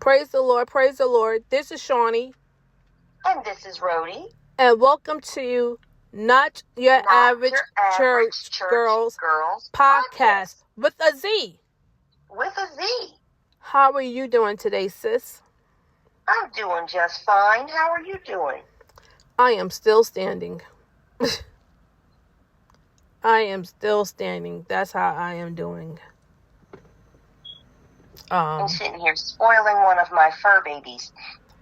Praise the Lord, praise the Lord. This is Shawnee. And this is Rhodey. And welcome to Not Your Average Church Girls Podcast with a Z. With a Z. How are you doing today, sis? I'm doing just fine. How are you doing? I am still standing. I am still standing. That's how I am doing. I'm sitting here spoiling one of my fur babies.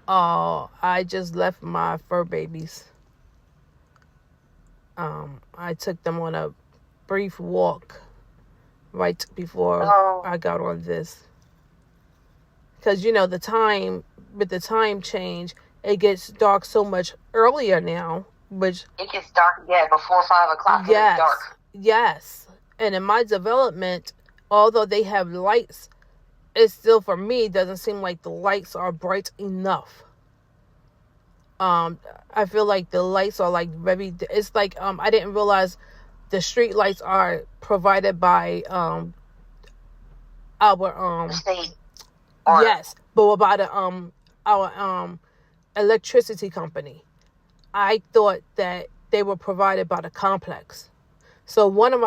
Oh, I just left my fur babies. I took them on a brief walk right before I got on this. Because, with the time change, it gets dark so much earlier now, which... It gets dark, before 5 o'clock. Yes, it's dark. Yes. And in my development, although they have lights, it still, for me, doesn't seem like the lights are bright enough. I feel like the lights are it's like, I didn't realize the street lights are provided by, our, state. Yes, but by our, electricity company. I thought that they were provided by the complex. So one of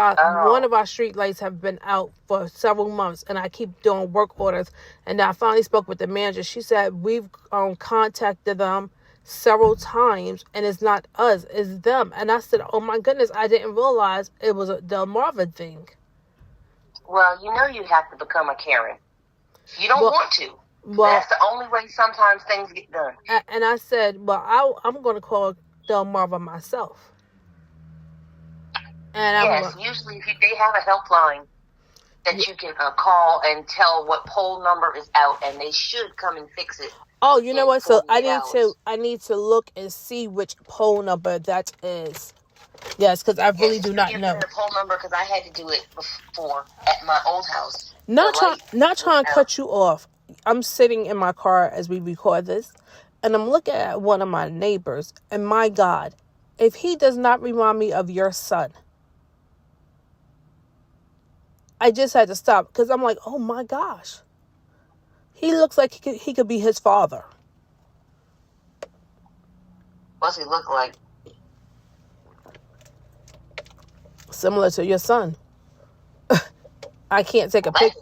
our street lights have been out for several months, and I keep doing work orders. And I finally spoke with the manager. She said we've contacted them several times, and it's not us, it's them. And I said, "Oh my goodness, I didn't realize it was a Delmarva thing." Well, you have to become a Karen. You don't want to. Well, that's the only way sometimes things get done. And I said, "Well, I'm going to call Delmarva myself." And usually they have a helpline that you can call and tell what pole number is out, and they should come and fix it. Oh, you know what? So I need to look and see which pole number that is. Yes, because I really do not know the pole number, because I had to do it before at my old house. Not trying to cut you off. I'm sitting in my car as we record this, and I'm looking at one of my neighbors, and my God, if he does not remind me of your son. I just had to stop because I'm like, oh my gosh. He looks like he could be his father. What's he look like? Similar to your son. I can't take a picture.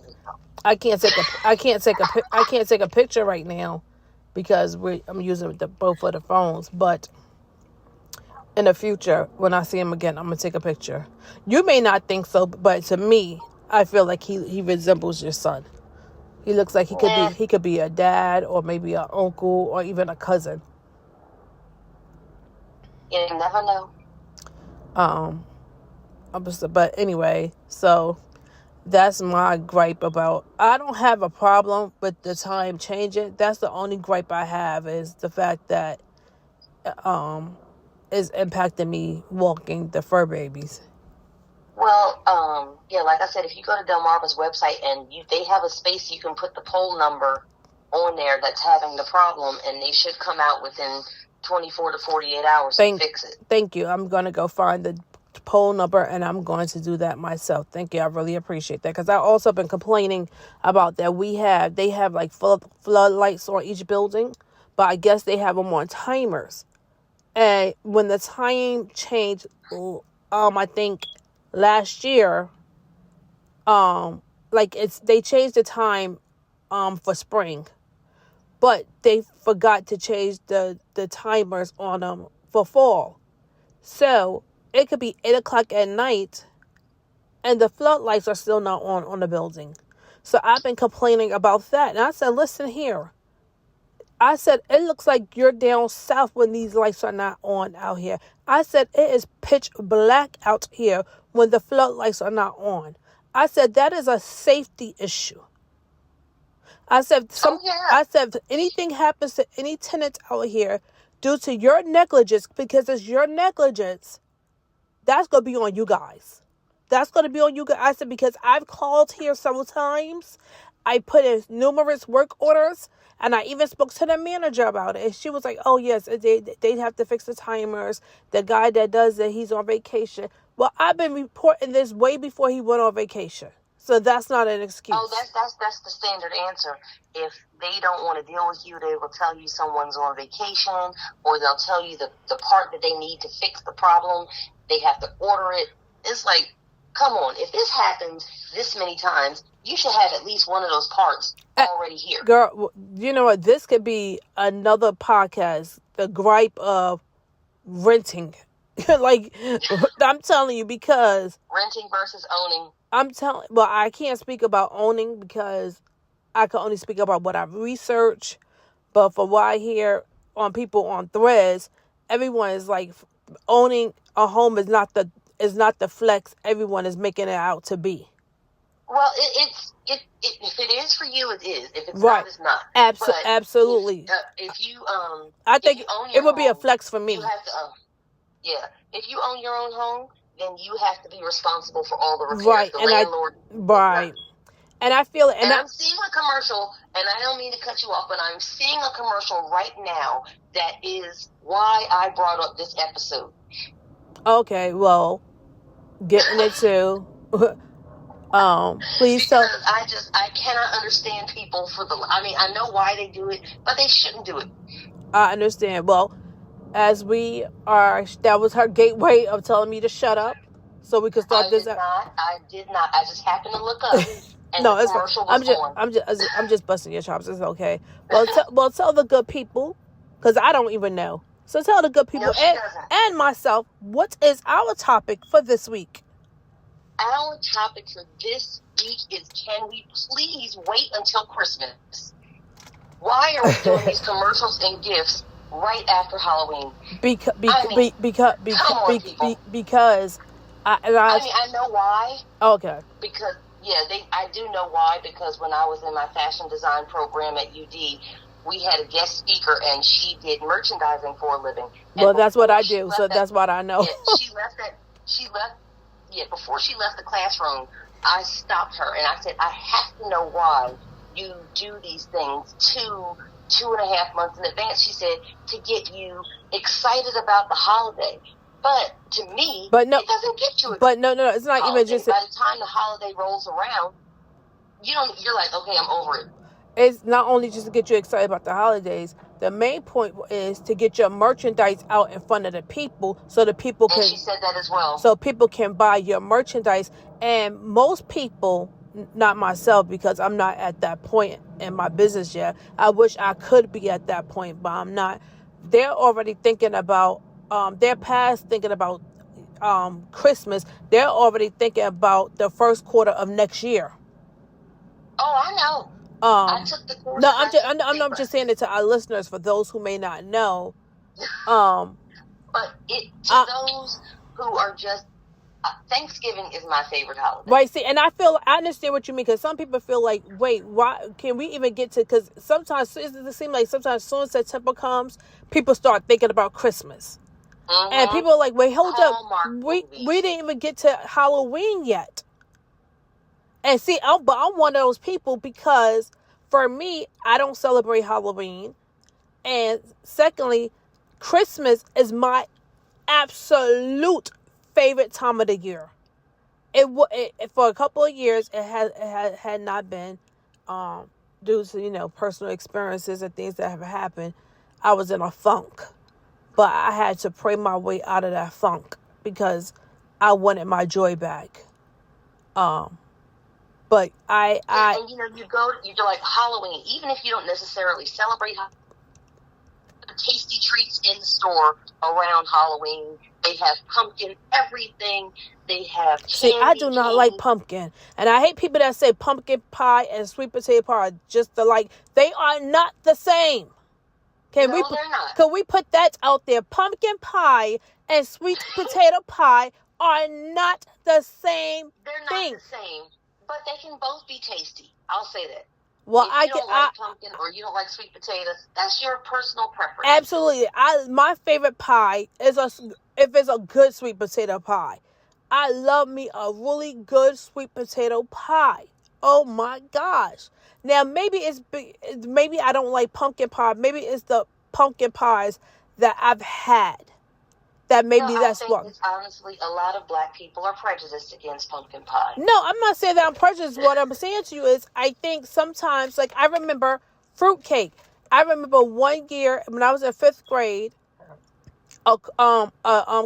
I can't take a picture right now because I'm using both of the phones. But in the future, when I see him again, I'm gonna take a picture. You may not think so, but to me, I feel like he resembles your son. He looks like he could be a dad or maybe an uncle or even a cousin. You never know. But anyway, so that's my gripe about. I don't have a problem with the time changing. That's the only gripe I have is the fact that is impacting me walking the fur babies. Well, like I said, if you go to Delmarva's website and they have a space you can put the pole number on there that's having the problem, and they should come out within 24 to 48 hours to fix it. Thank you. I'm going to go find the pole number, and I'm going to do that myself. Thank you. I really appreciate that, because I've also been complaining about that. They have like floodlights on each building, but I guess they have them on timers. And when the time changed, I think last year, they changed the time for spring, but they forgot to change the timers on them for fall. So it could be 8 o'clock at night and the floodlights are still not on the building. So I've been complaining about that. And I said, listen here. I said, it looks like you're down south when these lights are not on out here. I said, it is pitch black out here when the floodlights are not on. I said, that is a safety issue. I said, if anything happens to any tenants out here due to your negligence, because it's your negligence, that's going to be on you guys. That's going to be on you guys. I said, because I've called here several times. I put in numerous work orders. And I even spoke to the manager about it. And she was like, oh, yes, they'd have to fix the timers. The guy that does it, he's on vacation. Well, I've been reporting this way before he went on vacation. So that's not an excuse. Oh, that's the standard answer. If they don't want to deal with you, they will tell you someone's on vacation, or they'll tell you the part that they need to fix the problem. They have to order it. It's like, come on, if this happens this many times, you should have at least one of those parts already here. Girl, you know what? This could be another podcast, the gripe of renting. Like, I'm telling you, because... renting versus owning. Well, I can't speak about owning because I can only speak about what I've researched. But for what I hear on people on threads, everyone is like, owning a home is not the flex everyone is making it out to be. Well, if it is for you, it is. If it's right. not, it's not. Absolutely. If you I think it would be a flex for me. You have to, yeah. If you own your own home, then you have to be responsible for all the repairs. Right, the landlord. Right. And I feel it. And I'm seeing a commercial, and I don't mean to cut you off, but I'm seeing a commercial right now that is why I brought up this episode. Okay, well, getting it too. Please tell. I cannot understand people I know why they do it, but they shouldn't do it. I understand. Well, that was her gateway of telling me to shut up, so we could start this. I did not. I just happened to look up. And no, it's fine. I'm just busting your chops. It's okay. Well, tell the good people, because I don't even know. So tell the good people and myself, what is our topic for this week? Our topic for this week is, can we please wait until Christmas? Why are we doing these commercials and gifts right after Halloween? Because I know why. Okay. Because I do know why, because when I was in my fashion design program at UD, we had a guest speaker, and she did merchandising for a living. Well, that's what I do, so that's what I know. Before she left the classroom, I stopped her, and I said, I have to know why you do these things 2.5 months in advance. She said, to get you excited about the holiday. But to me, it doesn't get you excited. But no, it's not even just... By the time the holiday rolls around, you're like, okay, I'm over it. It's not only just to get you excited about the holidays. The main point is to get your merchandise out in front of the people, so the people can... And she said that as well. So people can buy your merchandise. And most people, not myself, because I'm not at that point in my business yet. I wish I could be at that point, but I'm not. They're already thinking about... they're past thinking about Christmas. They're already thinking about the first quarter of next year. Oh, I know. I took the course. No, I'm just saying it to our listeners, for those who may not know. But to those who are just... Thanksgiving is my favorite holiday. Right, see, and I understand what you mean, because some people feel like, wait, why can we even get to... Because sometimes it seems like sometimes as soon as September comes, people start thinking about Christmas. Mm-hmm. And people are like, wait, hold Hallmark up. We didn't even get to Halloween yet. And see, I'm one of those people, because for me, I don't celebrate Halloween. And secondly, Christmas is my absolute favorite time of the year. It for a couple of years, it had not been, due to, personal experiences and things that have happened. I was in a funk. But I had to pray my way out of that funk, because I wanted my joy back. But and you're like Halloween, even if you don't necessarily celebrate tasty treats in the store around Halloween. They have pumpkin, everything. They have candy. See, I do not like pumpkin. And I hate people that say pumpkin pie and sweet potato pie are just alike. They are not the same. They're not. Can we put that out there? Pumpkin pie and sweet potato pie are not the same thing. They're not the same, but they can both be tasty. I'll say that. Well, if you don't like pumpkin or you don't like sweet potatoes, that's your personal preference. Absolutely. My favorite pie is if it's a good sweet potato pie. I love me a really good sweet potato pie. Oh my gosh. Now maybe I don't like pumpkin pie. Maybe it's the pumpkin pies that I've had. that maybe No, I that's think what. it's honestly a lot of black people are prejudiced against pumpkin pie. No, I'm not saying that I'm prejudiced. What I'm saying to you is, I think sometimes, like, I remember fruitcake. I remember one year when I was in 5th grade, a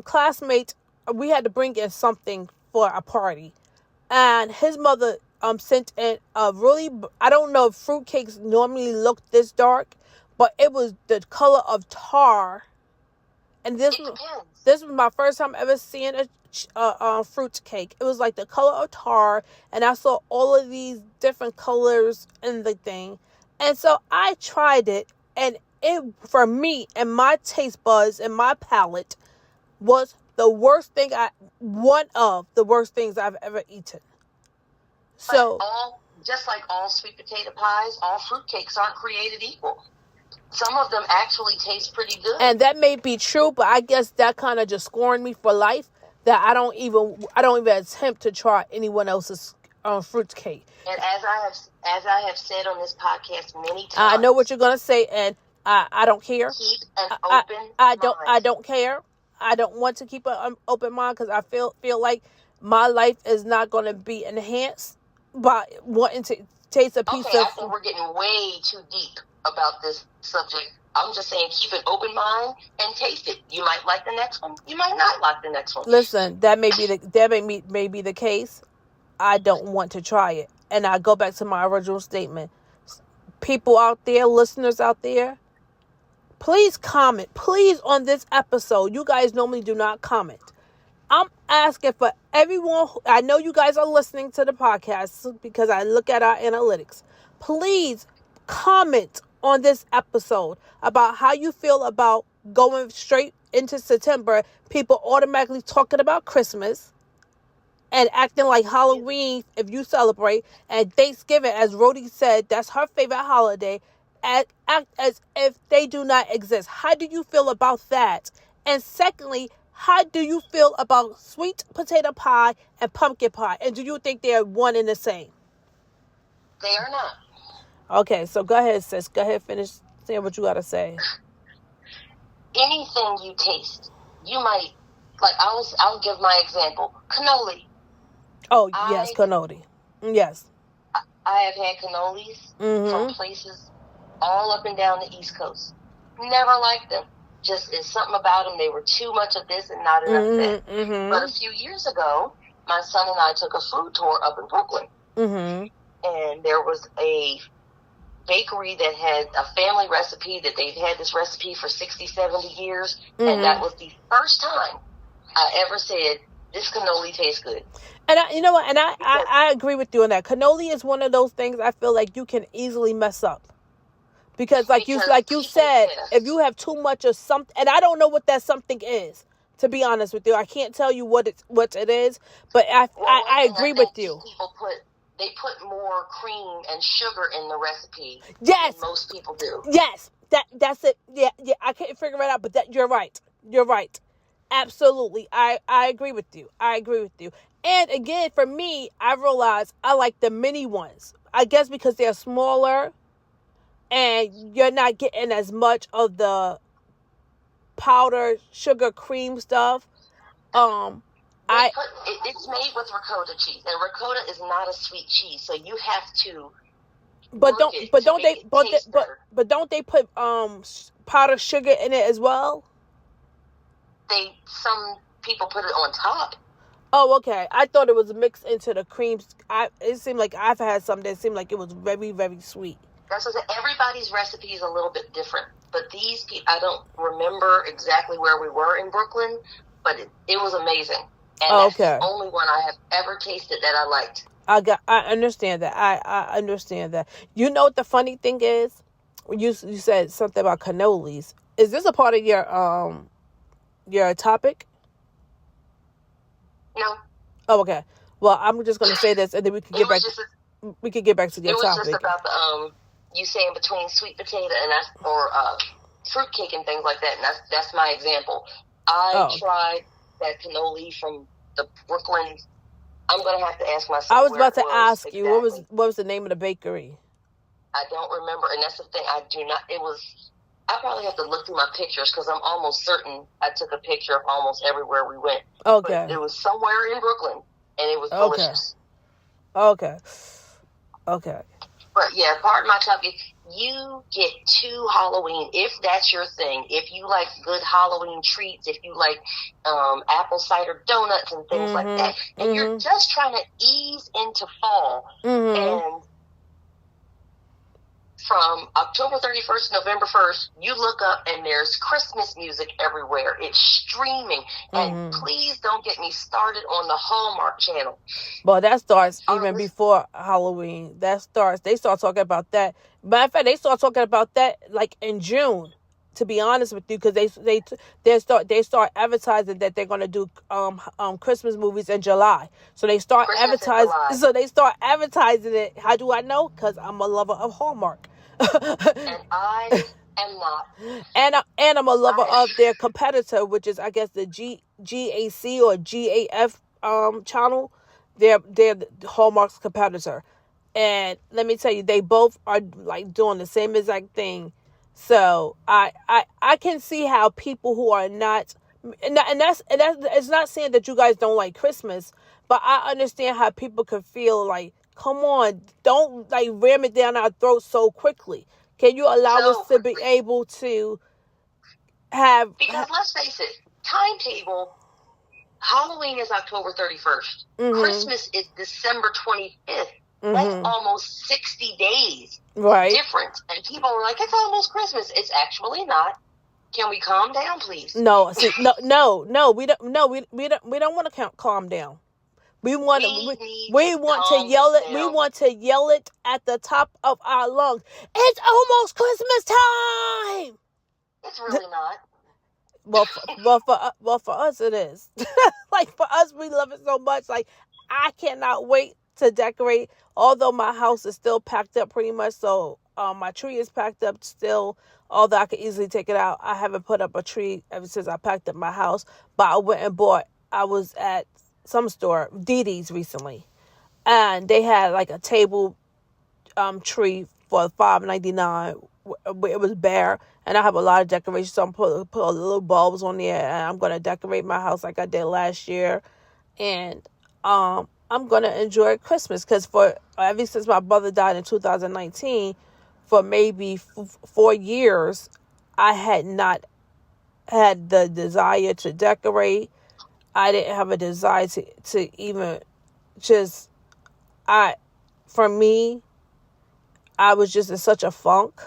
classmate, we had to bring in something for a party, and his mother sent in a really, I don't know if fruitcakes normally look this dark, but it was the color of tar. And It depends. this was my first time ever seeing a fruit cake. It was like the color of tar, and I saw all of these different colors in the thing. And so I tried it, and it, for me and my taste buds and my palate, was one of the worst things I've ever eaten. So, Just like all sweet potato pies, all fruitcakes aren't created equal. Some of them actually taste pretty good. and that may be true, but I guess that kind of just scorned me for life, that I don't even attempt to try anyone else's fruit cake. And as I have said on this podcast many times, I know what you're gonna say, and I don't care. Keep an open mind. I don't care. I don't want to keep an open mind, because I feel like my life is not going to be enhanced by wanting to taste a piece of. I think we're getting way too deep about this subject. I'm just saying, keep an open mind and taste it. You might like the next one. You might not like the next one. Listen, that may be the case. I don't want to try it, and I go back to my original statement. People out there, listeners out there, please comment. Please, on this episode. You guys normally do not comment. I'm asking for everyone. I know you guys are listening to the podcast because I look at our analytics. Please comment on this episode about how you feel about going straight into September. People automatically talking about Christmas and acting like Halloween if you celebrate, and Thanksgiving, as Rhodey said, that's her favorite holiday, and act as if they do not exist. How do you feel about that? And secondly, how do you feel about sweet potato pie and pumpkin pie? And do you think they're one and the same? They are not. Okay, so go ahead, sis. Go ahead, finish saying what you got to say. Anything you taste, you might, like, I'll give my example. Cannoli. Oh, yes, cannoli. Yes. I have had cannolis from places all up and down the East Coast. Never liked them. Just, there's something about them. They were too much of this and not enough of that. But a few years ago, my son and I took a food tour up in Brooklyn. And there was a bakery that had a family recipe that they've had this recipe for 60, 70 years. And that was the first time I ever said, this cannoli tastes good. And you know what? And I agree with you on that. Cannoli is one of those things I feel like you can easily mess up. Because you said, if you have too much of something, and I don't know what that something is, to be honest with you. I can't tell you what it is, but I agree with you. They put more cream and sugar in the recipe. Yes. Than most people do. Yes. That's it. Yeah, I can't figure it out, but you're right. You're right. Absolutely. I agree with you. And again, for me, I realized I like the mini ones. I guess because they're smaller and you're not getting as much of the powder sugar cream stuff. It's made with ricotta cheese, and ricotta is not a sweet cheese, so you have to. But don't they put powder sugar in it as well? Some people put it on top. Oh, okay. I thought it was mixed into the creams. It seemed like I've had some that seemed like it was very, very sweet. That's what I said. Everybody's recipe is a little bit different. But these people, I don't remember exactly where we were in Brooklyn, but it was amazing. And that's the only one I have ever tasted that I liked. I understand that. I understand that. You know what the funny thing is? You said something about cannolis. Is this a part of your topic? No. Oh, okay. Well, I'm just going to say this, and then we can get back to your topic. It was just about the you saying between sweet potato and fruitcake and things like that. And that's my example. I tried that cannoli from the Brooklyn. I'm going to have to ask myself. I was about to ask exactly. you what was the name of the bakery? I don't remember, and that's the thing. I do not. I probably have to look through my pictures because I'm almost certain I took a picture of almost everywhere we went. Okay. But it was somewhere in Brooklyn, and it was delicious. Okay. But yeah, pardon my topic. You get 2 Halloween if that's your thing. If you like good Halloween treats, if you like apple cider donuts and things like that, and you're just trying to ease into fall, and from October 31st, November 1st, you look up and there's Christmas music everywhere. It's streaming. And please don't get me started on the Hallmark channel. Well, that starts even before Halloween. They start talking about that. Matter of fact, they start talking about that like in June, to be honest with you, because they start advertising that they're going to do Christmas movies in July. So they start advertising. So they start advertising it. How do I know? Because I'm a lover of Hallmark. And I am not. And I'm a lover of their competitor, which is, I guess, the GAC or GAF channel. They're Hallmark's competitor. And let me tell you, they both are like doing the same exact thing. So I can see how people who are not, and that's it's not saying that you guys don't like Christmas, but I understand how people could feel like, come on, don't like ram it down our throats so quickly. Can you allow us to be able to have? Because let's face it, timetable. Halloween is October 31st. Christmas is December 25th. That's almost 60 days difference. And people are like, it's almost Christmas. It's actually not. Can we calm down, please? No, see, no, we don't. No, we don't want to calm down. We want to yell it. We want to yell it at the top of our lungs. It's almost Christmas time. It's really not. Well, for us it is. Like for us, we love it so much. Like I cannot wait to decorate. Although my house is still packed up pretty much, so my tree is packed up still. Although I could easily take it out, I haven't put up a tree ever since I packed up my house. But I went and bought. I was at some store, Didi's recently, and they had like a table tree for $5.99. It was bare, and I have a lot of decorations. So I'm put a little bulbs on there, and I'm gonna decorate my house like I did last year, and I'm gonna enjoy Christmas because ever since my brother died in 2019, for maybe 4 years, I had not had the desire to decorate. I didn't have a desire to even just, for me, I was just in such a funk.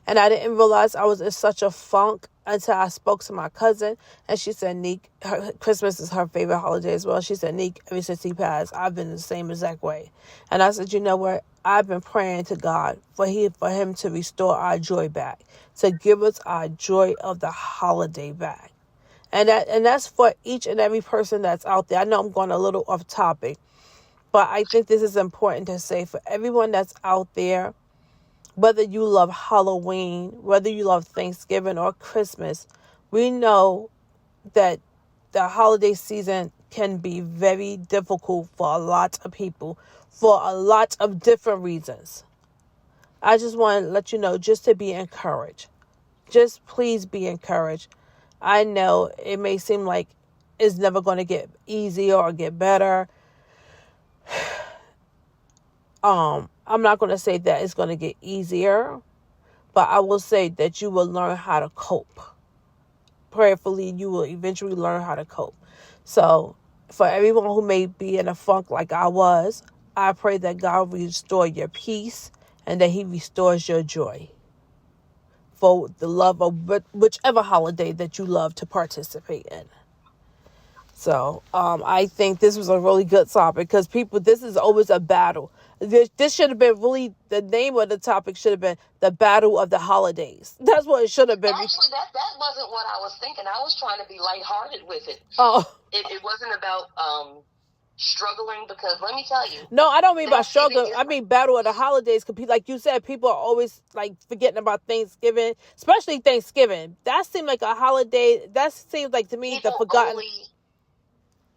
And I didn't realize I was in such a funk until I spoke to my cousin. And she said, Neek, Christmas is her favorite holiday as well. She said, Neek, ever since he passed, I've been the same exact way. And I said, you know what? I've been praying to God for him to restore our joy back, to give us our joy of the holiday back. And that's for each and every person that's out there. I know I'm going a little off topic, but I think this is important to say for everyone that's out there, whether you love Halloween, whether you love Thanksgiving or Christmas, we know that the holiday season can be very difficult for a lot of people for a lot of different reasons. I just want to let you know, just to be encouraged. Just please be encouraged. I know it may seem like it's never going to get easier or get better. I'm not going to say that it's going to get easier, but I will say that you will learn how to cope. Prayerfully, you will eventually learn how to cope. So, for everyone who may be in a funk like I was, I pray that God will restore your peace and that He restores your joy for the love of whichever holiday that you love to participate in. So, I think this was a really good topic because this is always a battle. This should have been really, the name of the topic should have been the battle of the holidays. That's what it should have been. Actually, that wasn't what I was thinking. I was trying to be lighthearted with it. Oh. It wasn't about struggling, because let me tell you. No, I don't mean by struggling. I mean battle of the holidays. Cause like you said, people are always like forgetting about Thanksgiving, especially Thanksgiving. That seemed like a holiday. That seems like to me the forgotten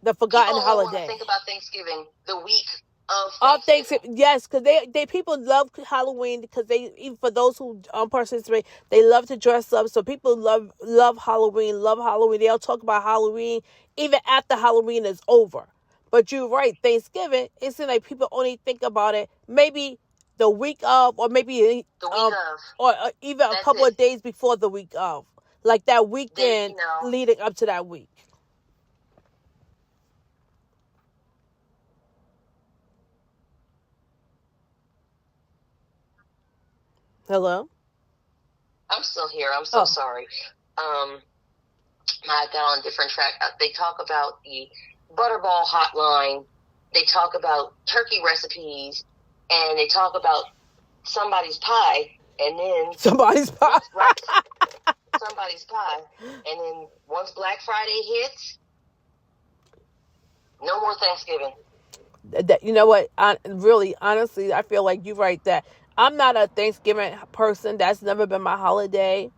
holiday. Think about Thanksgiving the week of Of Thanksgiving. Thanksgiving, yes, because they people love Halloween because they, even for those who participate, they love to dress up. So people love Halloween, love Halloween. They'll talk about Halloween even after Halloween is over. But you're right, Thanksgiving, it seems like people only think about it maybe the week of, or maybe The week of. or even a That's couple it. of days before the week of, like that weekend You know, leading up to that week. Hello. I'm still here. I'm so Oh, sorry. Um, I got on a different track. They talk about the Butterball hotline. They talk about turkey recipes, and they talk about somebody's pie, and then somebody's pie. right, somebody's pie, and then once Black Friday hits, no more Thanksgiving. That, you know what? Really, honestly, I feel like you're right that I'm not a Thanksgiving person. That's never been my holiday.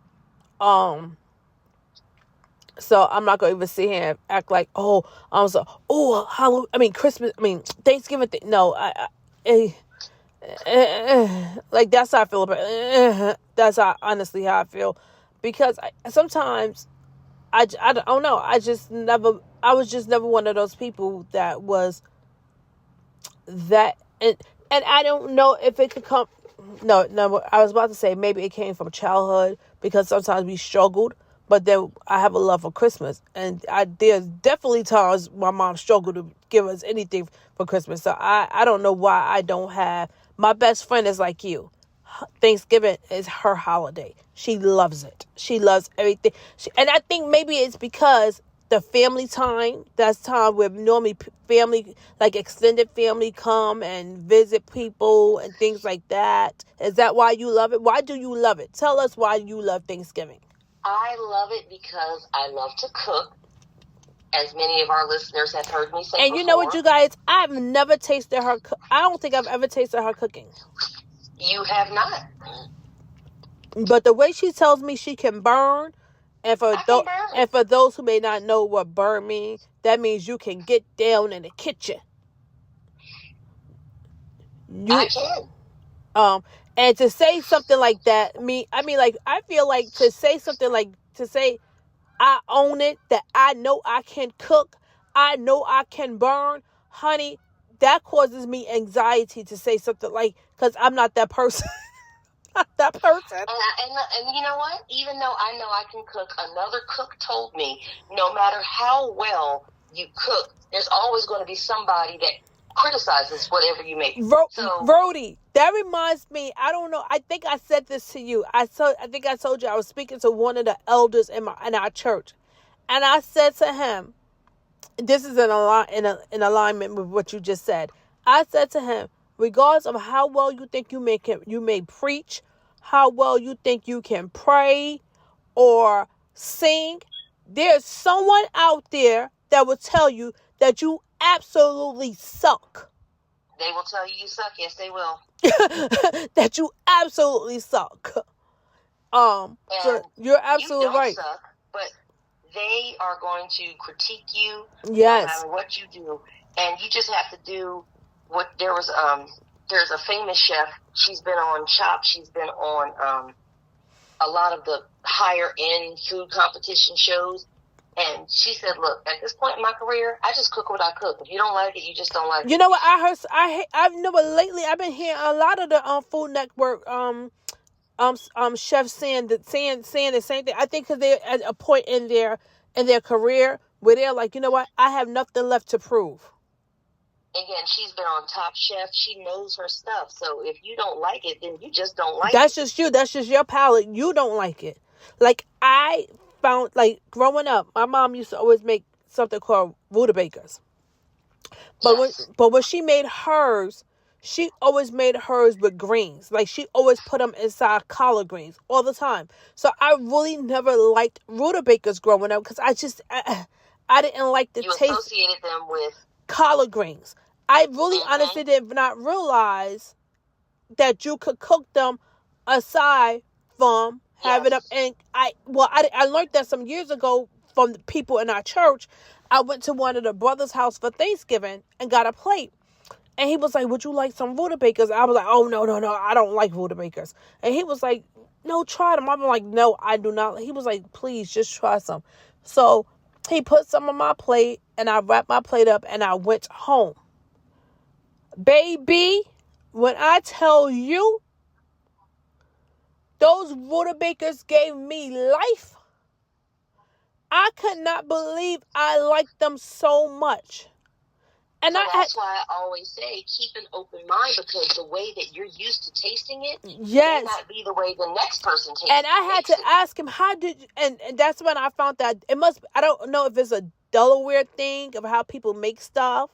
Um, so I'm not gonna even sit here and act like, oh, I'm so, oh, Halloween. I mean, Christmas. I mean, Thanksgiving. No, eh, like that's how I feel about. That's how honestly how I feel, because sometimes I don't know. I was just never one of those people that was that, and I don't know if it could come. No, I was about to say maybe it came from childhood because sometimes we struggled, but then I have a love for Christmas, and there's definitely times my mom struggled to give us anything for Christmas. So I don't know why I don't have. My best friend is like you. Thanksgiving is her holiday. She loves it. She loves everything. And I think maybe it's because the family time, that's time where normally family, like extended family, come and visit people and things like that. Is that why you love it? Why do you love it? Tell us why you love Thanksgiving. I love it because I love to cook, as many of our listeners have heard me say And before. you know what, you guys? I've never tasted her. I don't think I've ever tasted her cooking. You have not. But the way she tells me she can burn, and for those who may not know what burn means, that means you can get down in the kitchen. I can. And to say something like that, like I feel like to say something like to say I own it, that I know I can cook, I know I can burn, honey, that causes me anxiety to say something like, because I'm not that person. Not that person. And you know what? Even though I know I can cook, another cook told me no matter how well you cook, there's always going to be somebody that criticizes whatever you make. Rody, that reminds me, I don't know, I think I said this to you. I think I told you I was speaking to one of the elders in our church. And I said to him, this is in alignment with what you just said. I said to him, regardless of how well you think you may preach, how well you think you can pray or sing, there's someone out there that will tell you that you absolutely suck. They will tell you suck. Yes, they will. That you absolutely suck. So you're absolutely you don't right. Suck, but they are going to critique you. Yes. No matter what you do, and you just have to do what. There's a famous chef. She's been on Chopped. She's been on a lot of the higher end food competition shows. And she said, "Look, at this point in my career, I just cook what I cook. If you don't like it, you just don't like it." You know what I heard? I know, but lately I've been hearing a lot of the Food Network chefs saying the same thing. I think because they're at a point in their career where they're like, you know what, I have nothing left to prove. Again, she's been on Top Chef. She knows her stuff. So if you don't like it, then you just don't like it. That's just you. That's just your palate. You don't like it. Like I found, like growing up, my mom used to always make something called rutabagas. But yes. when she made hers, she always made hers with greens. Like she always put them inside collard greens all the time. So I really never liked rutabagas growing up because I didn't like the taste. You associated them with collard greens. I really honestly did not realize that you could cook them aside from having them. And I learned that some years ago from the people in our church. I went to one of the brothers' house for Thanksgiving and got a plate. And he was like, would you like some rutabagas? I was like, oh, no, I don't like rutabagas. And he was like, no, try them. I'm like, no, I do not. He was like, please, just try some. So he put some on my plate, and I wrapped my plate up, and I went home. Baby, when I tell you, those rutabagas gave me life. I could not believe I liked them so much. And so that's why I always say keep an open mind, because the way that you're used to tasting it may not be the way the next person tastes it. And I had to ask him, how did you, and that's when I found that I don't know if it's a Delaware thing of how people make stuff.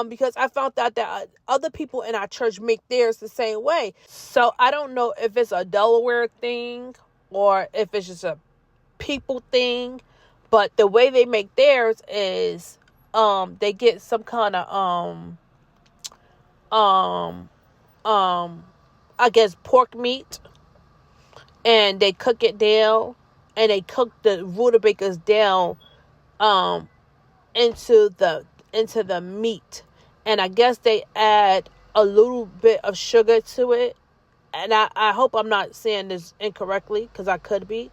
Because I found out that other people in our church make theirs the same way. So I don't know if it's a Delaware thing or if it's just a people thing. But the way they make theirs is they get some kind of I guess pork meat, and they cook it down, and they cook the rutabagas down into the meat, and I guess they add a little bit of sugar to it, and I hope I'm not saying this incorrectly, because I could be.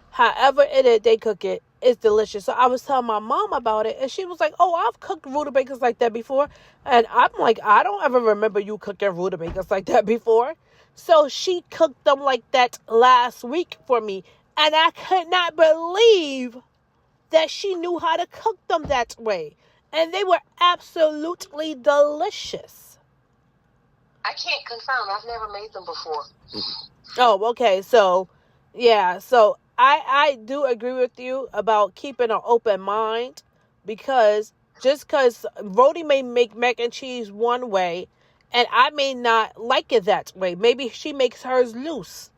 However it is they cook it, it's delicious. So I was telling my mom about it, and she was like, oh, I've cooked rutabagas like that before. And I'm like, I don't ever remember you cooking rutabagas like that before. So she cooked them like that last week for me, and I could not believe that she knew how to cook them that way. And they were absolutely delicious. I can't confirm. I've never made them before. Oh, okay. So, yeah. So, I do agree with you about keeping an open mind, because just because Rhodey may make mac and cheese one way, and I may not like it that way. Maybe she makes hers loose,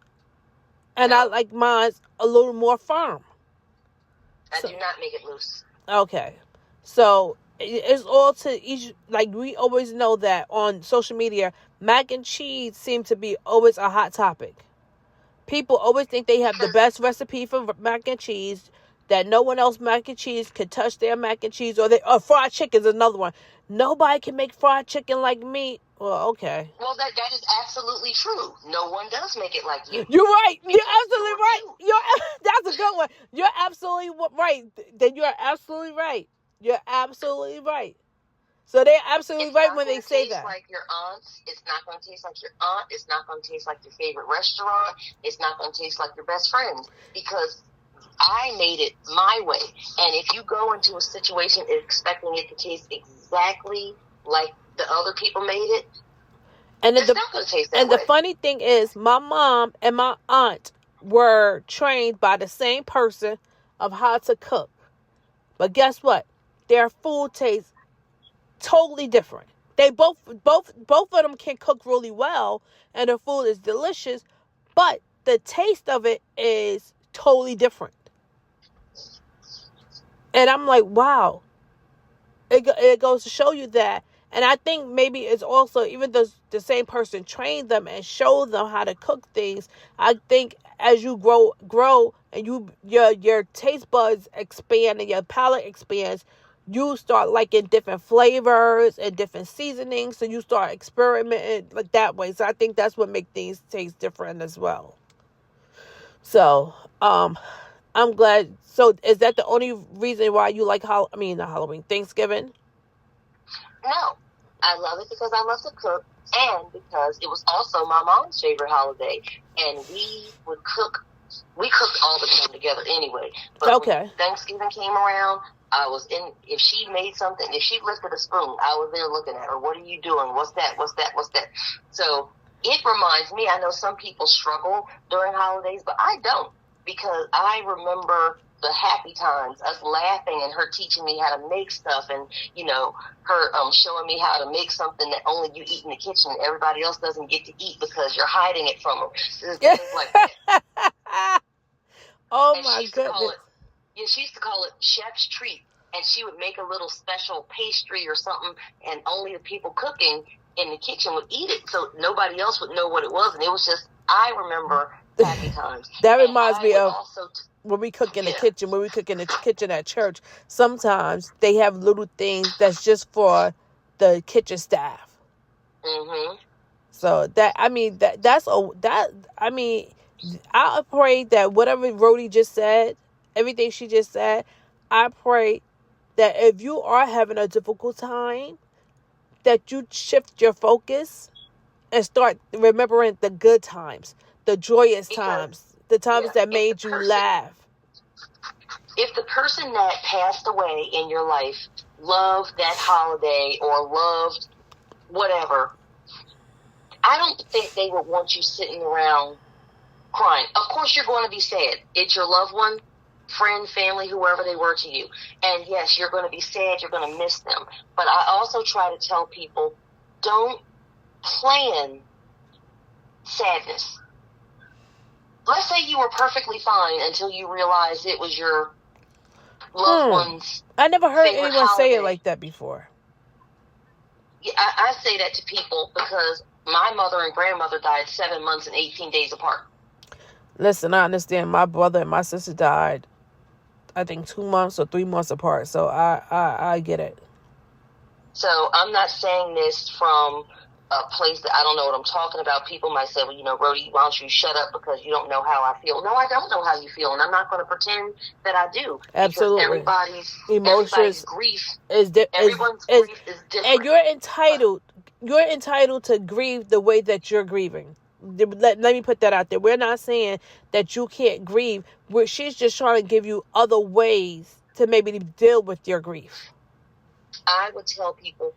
and I like mine a little more firm. I do not make it loose. Okay. So it's all to each, like we always know that on social media, mac and cheese seem to be always a hot topic. People always think they have the best recipe for mac and cheese, that no one else mac and cheese could touch their mac and cheese, or fried chicken is another one. Nobody can make fried chicken like me. Well, okay. Well, that is absolutely true. No one does make it like you. You're right. You're absolutely right. That's a good one. You're absolutely right. Then you're absolutely right. You're absolutely right. So they're absolutely right when they say that. It's not going to taste like your aunt's. It's not going to taste like your aunt. It's not going to taste like your favorite restaurant. It's not going to taste like your best friend, because I made it my way. And if you go into a situation expecting it to taste exactly like the other people made it, it's not going to taste that way. And the funny thing is, my mom and my aunt were trained by the same person of how to cook. But guess what? Their food tastes totally different. They both of them can cook really well, and the food is delicious, but the taste of it is totally different. And I'm like, wow. It goes to show you that. And I think maybe it's also, even though the same person trained them and showed them how to cook things, I think as you grow and your taste buds expand and your palate expands, you start liking different flavors and different seasonings. So you start experimenting like that way. So I think that's what makes things taste different as well. So, I'm glad. So is that the only reason why you like not Halloween, Thanksgiving? No, I love it because I love to cook, and because it was also my mom's favorite holiday, and we cooked all the time together anyway. But when Thanksgiving came around, I was in. If she made something, if she lifted a spoon, I was there looking at her. What are you doing? What's that? So it reminds me. I know some people struggle during holidays, but I don't, because I remember the happy times, us laughing, and her teaching me how to make stuff, and her showing me how to make something that only you eat in the kitchen and everybody else doesn't get to eat because you're hiding it from them. Things like that. Oh, and my goodness. She used to call it chef's treat, and she would make a little special pastry or something, and only the people cooking in the kitchen would eat it, so nobody else would know what it was. And it was just, I remember happy times. That reminds me of when we cook in the kitchen, when we cook in the kitchen at church, sometimes they have little things that's just for the kitchen staff. Mm-hmm. So I pray that whatever Rhodey just said, everything she just said, I pray that if you are having a difficult time, that you shift your focus and start remembering the good times, the joyous Because, times, the times yeah, that made you laugh. if the person that passed away in your life loved that holiday or loved whatever, I don't think they would want you sitting around crying. Of course, you're going to be sad. It's your loved one, friend, family, whoever they were to you. And yes, you're going to be sad. You're going to miss them. But I also try to tell people, don't plan sadness. Let's say you were perfectly fine until you realized it was your loved one's I never heard favorite anyone holiday. say it like that before. Yeah, I say that to people because my mother and grandmother died 7 months and 18 days apart. Listen, I understand. My brother and my sister died, I think 2 months or 3 months apart. So I get it. So I'm not saying this from a place that I don't know what I'm talking about. People might say, well, Rhodey, why don't you shut up because you don't know how I feel. No, I don't know how you feel, and I'm not going to pretend that I do. Absolutely. Because Emotions grief, everyone's grief is different. And you're entitled to grieve the way that you're grieving. Let me put that out there. We're not saying that you can't grieve. She's just trying to give you other ways to maybe deal with your grief. I would tell people,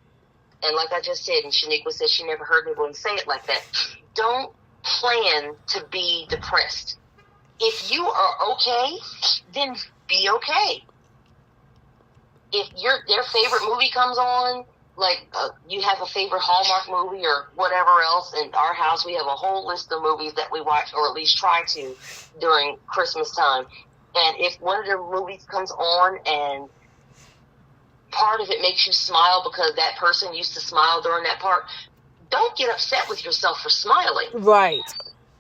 and like I just said, and Shaniqua said she never heard anyone say it like that, don't plan to be depressed. If you are okay, then be okay. If their favorite movie comes on, like you have a favorite Hallmark movie or whatever else, in our house we have a whole list of movies that we watch, or at least try to, during Christmas time. And if one of the movies comes on and part of it makes you smile because that person used to smile during that part, don't get upset with yourself for smiling. Right.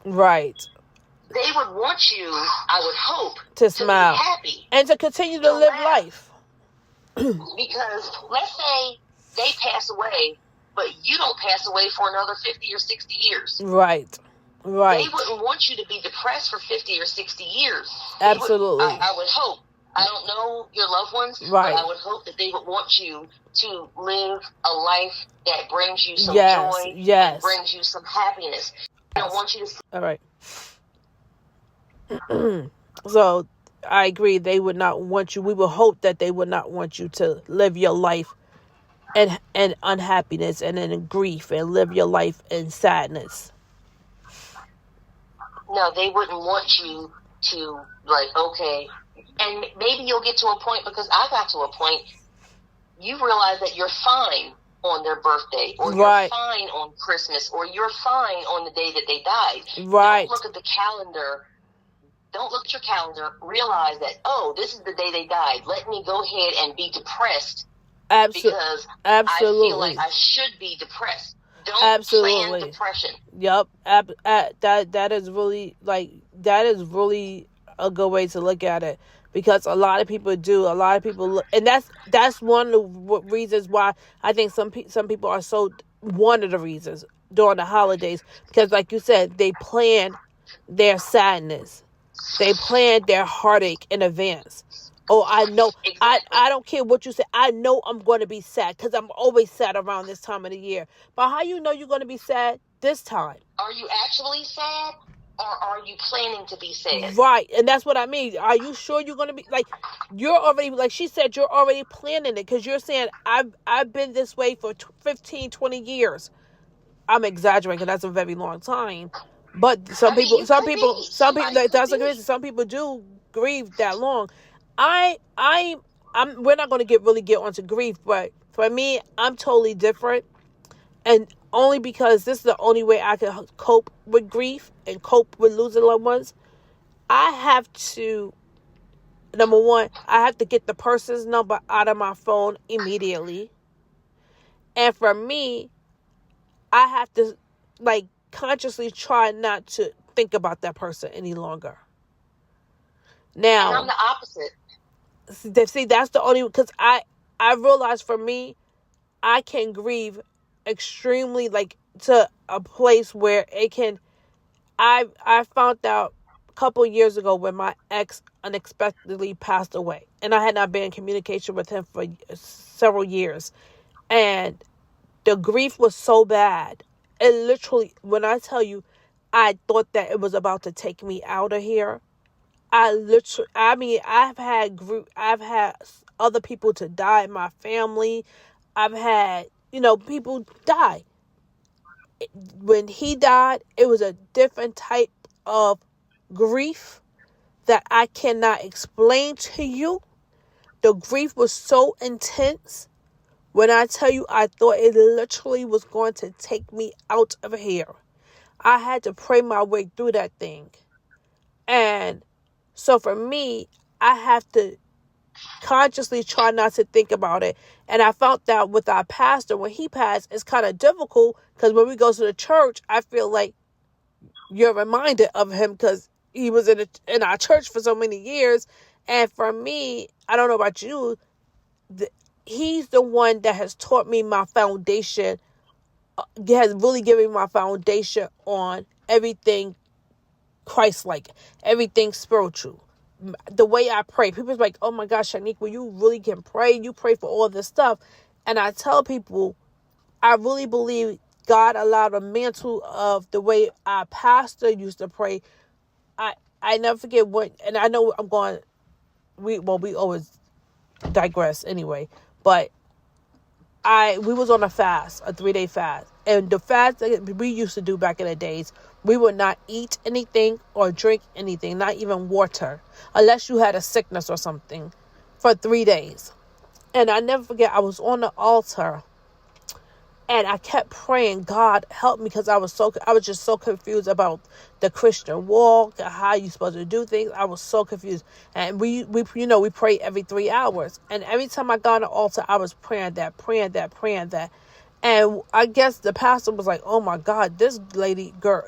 They would want you, I would hope, to smile, be happy, and to continue to live life. Because let's say they pass away, but you don't pass away for another 50 or 60 years. Right. They wouldn't want you to be depressed for 50 or 60 years. Absolutely. I would hope. I don't know your loved ones, right. But I would hope that they would want you to live a life that brings you some joy, and brings you some happiness. I don't want you to... All right. So, I agree. They would not want you. We would hope that they would not want you to live your life in unhappiness and in grief, and live your life in sadness. No, they wouldn't want you to, okay... And maybe you'll get to a point, because I got to a point, you realize that you're fine on their birthday, or you're fine on Christmas, or you're fine on the day that they died. Right. Don't look at the calendar. Don't look at your calendar. Realize that, this is the day they died. Let me go ahead and be depressed. Because I feel like I should be depressed. Don't plan depression. Yep. That is really a good way to look at it. Because a lot of people do. A lot of people, and that's one of the reasons why I think some people are so, one of the reasons during the holidays, because like you said, they plan their sadness, they plan their heartache in advance. Oh, I know. Exactly. I don't care what you say. I know I'm going to be sad because I'm always sad around this time of the year. But how you know you're going to be sad this time? Are you actually sad? Or are you planning to be sad? Right, and that's what I mean. Are you sure you're going to be, you're already, like she said, you're already planning it, because you're saying, I've been this way for 15, 20 years. I'm exaggerating, because that's a very long time. But some people, do grieve that long. We're not going to really get onto grief, but for me, I'm totally different. And only because this is the only way I can cope with grief and cope with losing loved ones. I have to, number one, I have to get the person's number out of my phone immediately. And for me, I have to, consciously try not to think about that person any longer. Now, and I'm the opposite. See, that's the only, because I realize for me, I can grieve extremely, like, to a place where it can, I found out a couple of years ago when my ex unexpectedly passed away, and I had not been in communication with him for several years, and the grief was so bad. It literally, when I tell you, I thought that it was about to take me out of here. I've had other people to die in my family. I've had, people die. When he died, it was a different type of grief that I cannot explain to you. The grief was so intense. When I tell you, I thought it literally was going to take me out of here. I had to pray my way through that thing. And so for me, I have to consciously try not to think about it. And I found that with our pastor, when he passed, it's kind of difficult because when we go to the church, I feel like you're reminded of him because he was in our church for so many years. And for me, I don't know about you, he's the one that has taught me my foundation, has really given me my foundation on everything Christ-like, everything spiritual. The way I pray, people's like, oh my gosh, Shanique, well, you really can pray. You pray for all this stuff. And I tell people, I really believe God allowed a mantle of the way our pastor used to pray. I never forget when, and I know we always digress anyway, but we was on a 3-day fast. And the fast that we used to do back in the days, we would not eat anything or drink anything, not even water, unless you had a sickness or something, for 3 days. And I never forget, I was on the altar and I kept praying, God, help me, because I was just so confused about the Christian walk, how you supposed to do things. I was so confused. And we pray every 3 hours. And every time I got on the altar, I was praying that. And I guess the pastor was like, oh my God, this girl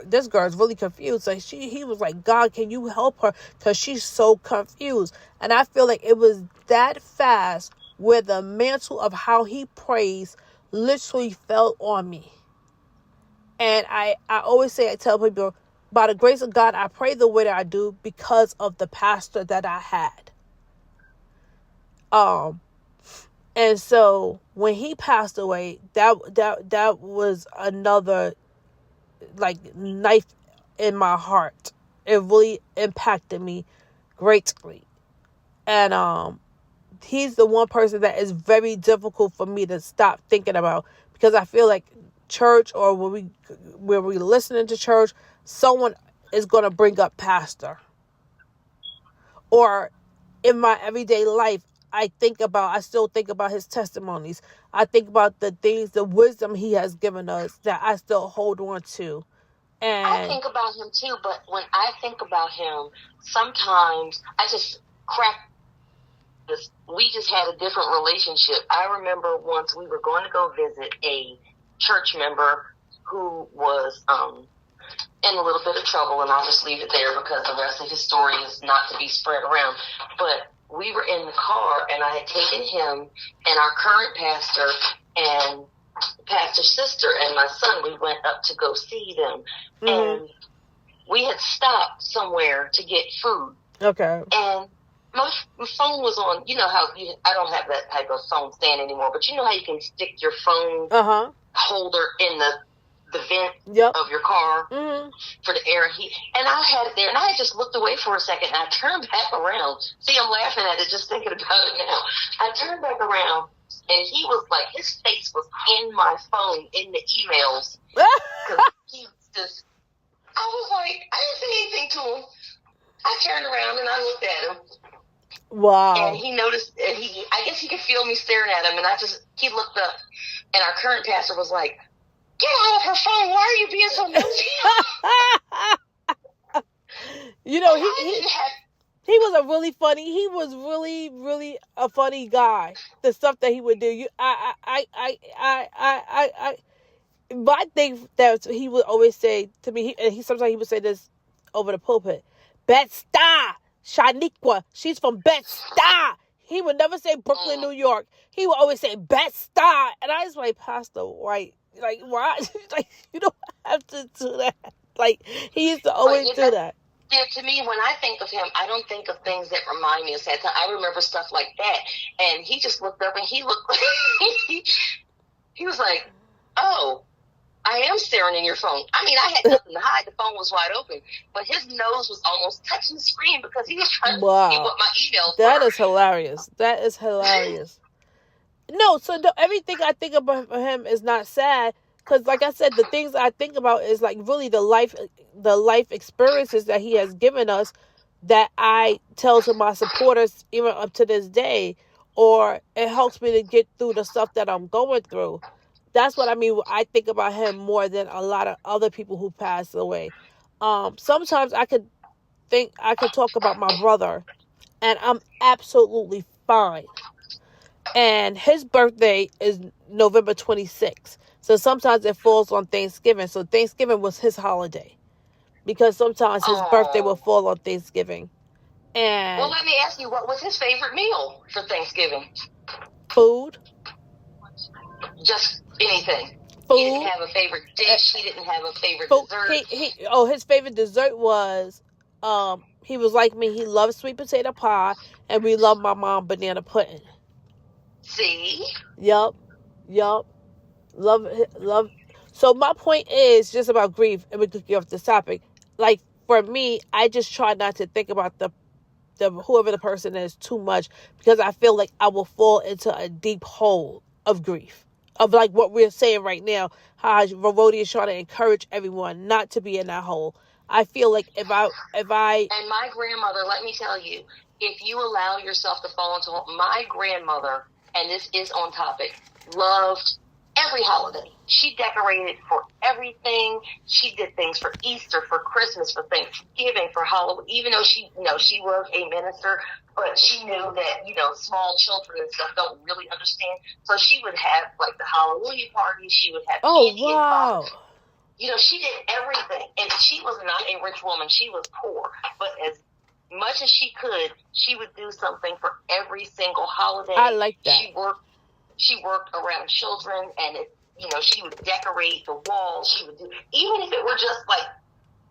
is really confused. So he was like, God, can you help her? Because she's so confused. And I feel like it was that fast where the mantle of how he prays literally fell on me. And I always say, I tell people, by the grace of God, I pray the way that I do because of the pastor that I had. And so when he passed away, that was another like knife in my heart. It really impacted me greatly. And he's the one person that is very difficult for me to stop thinking about, because I feel like church, or when we listening to church, someone is going to bring up pastor. Or in my everyday life, I still think about his testimonies. I think about the things, the wisdom he has given us that I still hold on to. And I think about him too, but when I think about him, sometimes I just crack this. We just had a different relationship. I remember once we were going to go visit a church member who was in a little bit of trouble, and I'll just leave it there because the rest of his story is not to be spread around. But we were in the car, and I had taken him and our current pastor and pastor's sister and my son. We went up to go see them, and we had stopped somewhere to get food. Okay. And my phone was on. You know how I don't have that type of phone stand anymore, but you know how you can stick your phone holder in the vent of your car for the air and heat. And I had it there, and I had just looked away for a second, and I turned back around. See, I'm laughing at it just thinking about it now. I turned back around, and he was like, his face was in my phone, in the emails. Because he just, I was like, I didn't say anything to him. I turned around, and I looked at him. Wow. And he noticed, and I guess he could feel me staring at him, and he looked up, and our current pastor was like, get out of her phone. Why are you being so nosy? He was he was really, really a funny guy. The stuff that he would do. My thing that he would always say to me, sometimes he would say this over the pulpit, Bed-Stuy, Shaniqua, she's from Bed-Stuy. He would never say Brooklyn, New York. He would always say Bed-Stuy. And I was like, Pastor White, Like, why? Like, you don't have to do that. Like, he used to But always do that. yeah, to me, when I think of him, I don't think of things that remind me of sad time. I remember stuff like that. And he just looked up and he looked like, he was like, oh, I am staring in your phone. I mean, I had nothing to hide. The phone was wide open. But his nose was almost touching the screen because he was trying to see what my emails That were. is hilarious. That is hilarious. No, so everything I think about him is not sad. Because, like I said, the things I think about is like really the life experiences that he has given us that I tell to my supporters even up to this day, or it helps me to get through the stuff that I'm going through. That's what I mean. I think about him more than a lot of other people who passed away. Sometimes I could talk about my brother, and I'm absolutely fine. And his birthday is November 26th. So sometimes it falls on Thanksgiving. So Thanksgiving was his holiday. Because sometimes his birthday will fall on Thanksgiving. And well, let me ask you, what was his favorite meal for Thanksgiving? Food. Just anything. Food. He didn't have a favorite dish. He didn't have a favorite dessert. His favorite dessert was, he was like me. He loved sweet potato pie. And we loved my mom banana pudding. See? Yup. Love. So my point is just about grief, and we could get off this topic. Like, for me, I just try not to think about the whoever the person is too much, because I feel like I will fall into a deep hole of grief. Of like what we're saying right now, how Rodi is trying to encourage everyone not to be in that hole. I feel like if I and my grandmother, let me tell you, if you allow yourself to fall into my grandmother, and this is on topic, loved every holiday. She decorated for everything. She did things for Easter, for Christmas, for Thanksgiving, for Halloween. Even though she was a minister, but she knew that, small children and stuff don't really understand. So she would have like the Halloween party. She would have candy and pop. She did everything. And she was not a rich woman. She was poor. But as much as she could, she would do something for every single holiday. I like that. She worked around children, and she would decorate the walls. She would do, even if it were just like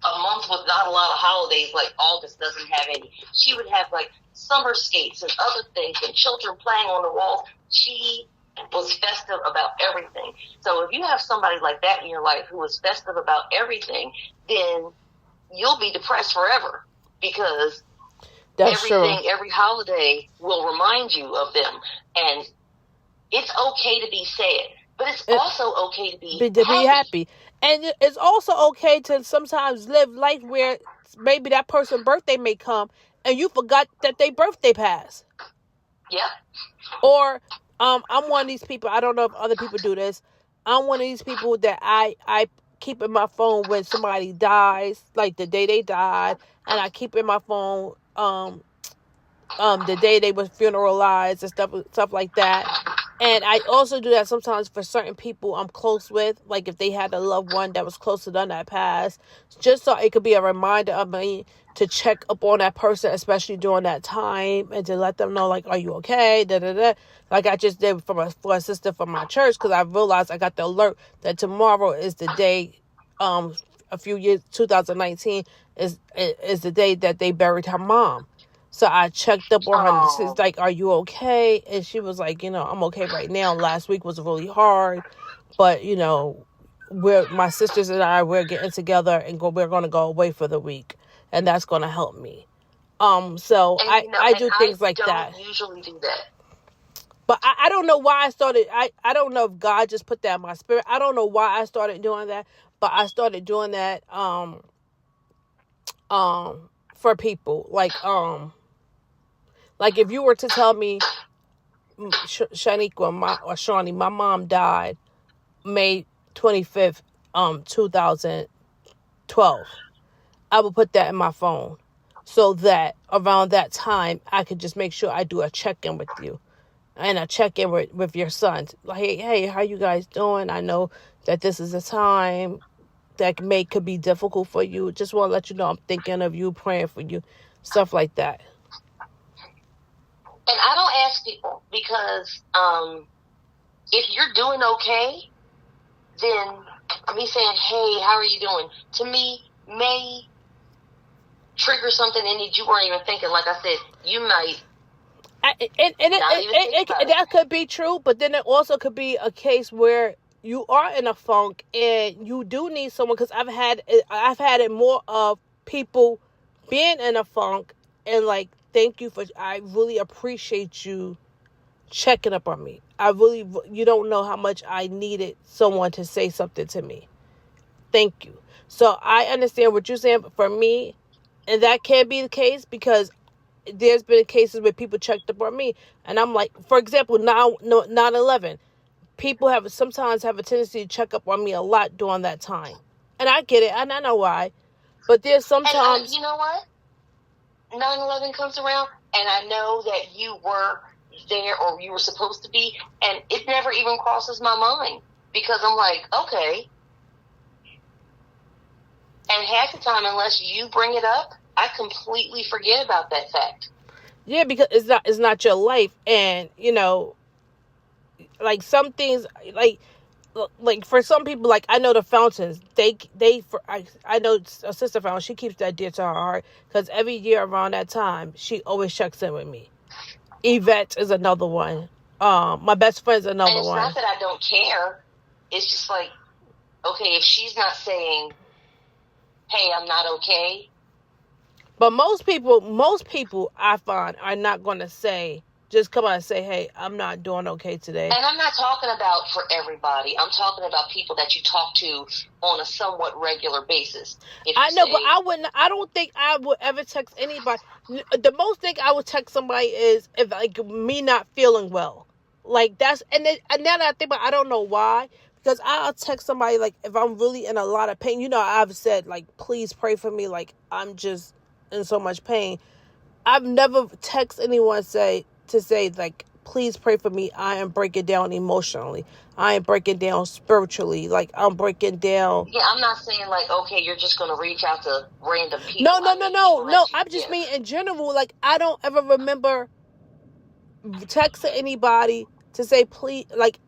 a month with not a lot of holidays, like August doesn't have any. She would have like summer skates and other things, and children playing on the walls. She was festive about everything. So if you have somebody like that in your life who is festive about everything, then you'll be depressed forever, because every holiday will remind you of them. And it's okay to be sad, but it's also okay to be happy. And it's also okay to sometimes live life where maybe that person's birthday may come and you forgot that their birthday passed. Yeah. Or I'm one of these people, I don't know if other people do this, I'm one of these people that I keep in my phone when somebody dies, like the day they died, and I keep in my phone the day they was funeralized and stuff like that. And I also do that sometimes for certain people I'm close with, like if they had a loved one that was close to them that passed, just so it could be a reminder of me to check up on that person, especially during that time, and to let them know, like, are you okay? Like I just did for a sister from my church, because I realized I got the alert that tomorrow is the day, a few years, 2019 is the day that they buried her mom. So I checked up on her. She's like, are you okay? And she was like, I'm okay right now. Last week was really hard. But, my sisters and we're getting together and we're going to go away for the week. And that's going to help me. So I do things like that. I don't usually do that. But I don't know why I started. I don't know if God just put that in my spirit. I don't know why I started doing that. But I started doing that for people. Like if you were to tell me, Shaniqua or Shawnee, my mom died May 25th, 2012, I would put that in my phone so that around that time I could just make sure I do a check-in with you and a check-in with your sons. Like, hey, how you guys doing? I know that this is a time that could be difficult for you. Just want to let you know I'm thinking of you, praying for you, stuff like that. And I don't ask people because if you're doing okay, then me saying, hey, how are you doing? To me, may trigger something in you weren't even thinking. Like I said, you might that could be true, but then it also could be a case where you are in a funk and you do need someone, because I've had it more of people being in a funk and like, thank you I really appreciate you checking up on me. You don't know how much I needed someone to say something to me. Thank you. So I understand what you're saying, but for me, and that can be the case, because there's been cases where people checked up on me, and I'm like, for example, now 9/11, people sometimes have a tendency to check up on me a lot during that time, and I get it, and I know why, but there's sometimes. And you know what? 9/11 comes around, and I know that you were there or you were supposed to be, and it never even crosses my mind, because I'm like, okay. And half the time, unless you bring it up, I completely forget about that fact. Yeah, because it's not your life, and like some things, like for some people, like I know the Fountains, I know a sister Fountain, she keeps that dear to her heart, because every year around that time she always checks in with me. Yvette is another one. My best friend's another one. And it's not that I don't care. It's just like, okay, if she's not saying, hey, I'm not okay. But most people I find are not going to just come out and say, hey, I'm not doing okay today. And I'm not talking about for everybody. I'm talking about people that you talk to on a somewhat regular basis. I know, but I don't think I would ever text anybody. The most thing I would text somebody is if, like, me not feeling well. Like, that's, and now that I think about it, I don't know why. Because I'll text somebody, like, if I'm really in a lot of pain. I've said, like, please pray for me. Like, I'm just in so much pain. I've never texted anyone to say, like, please pray for me. I am breaking down emotionally. I am breaking down spiritually. Like, I'm breaking down. Yeah, I'm not saying, like, okay, you're just going to reach out to random people. No. I'm just mean in general. Like, I don't ever remember texting anybody to say, please, like,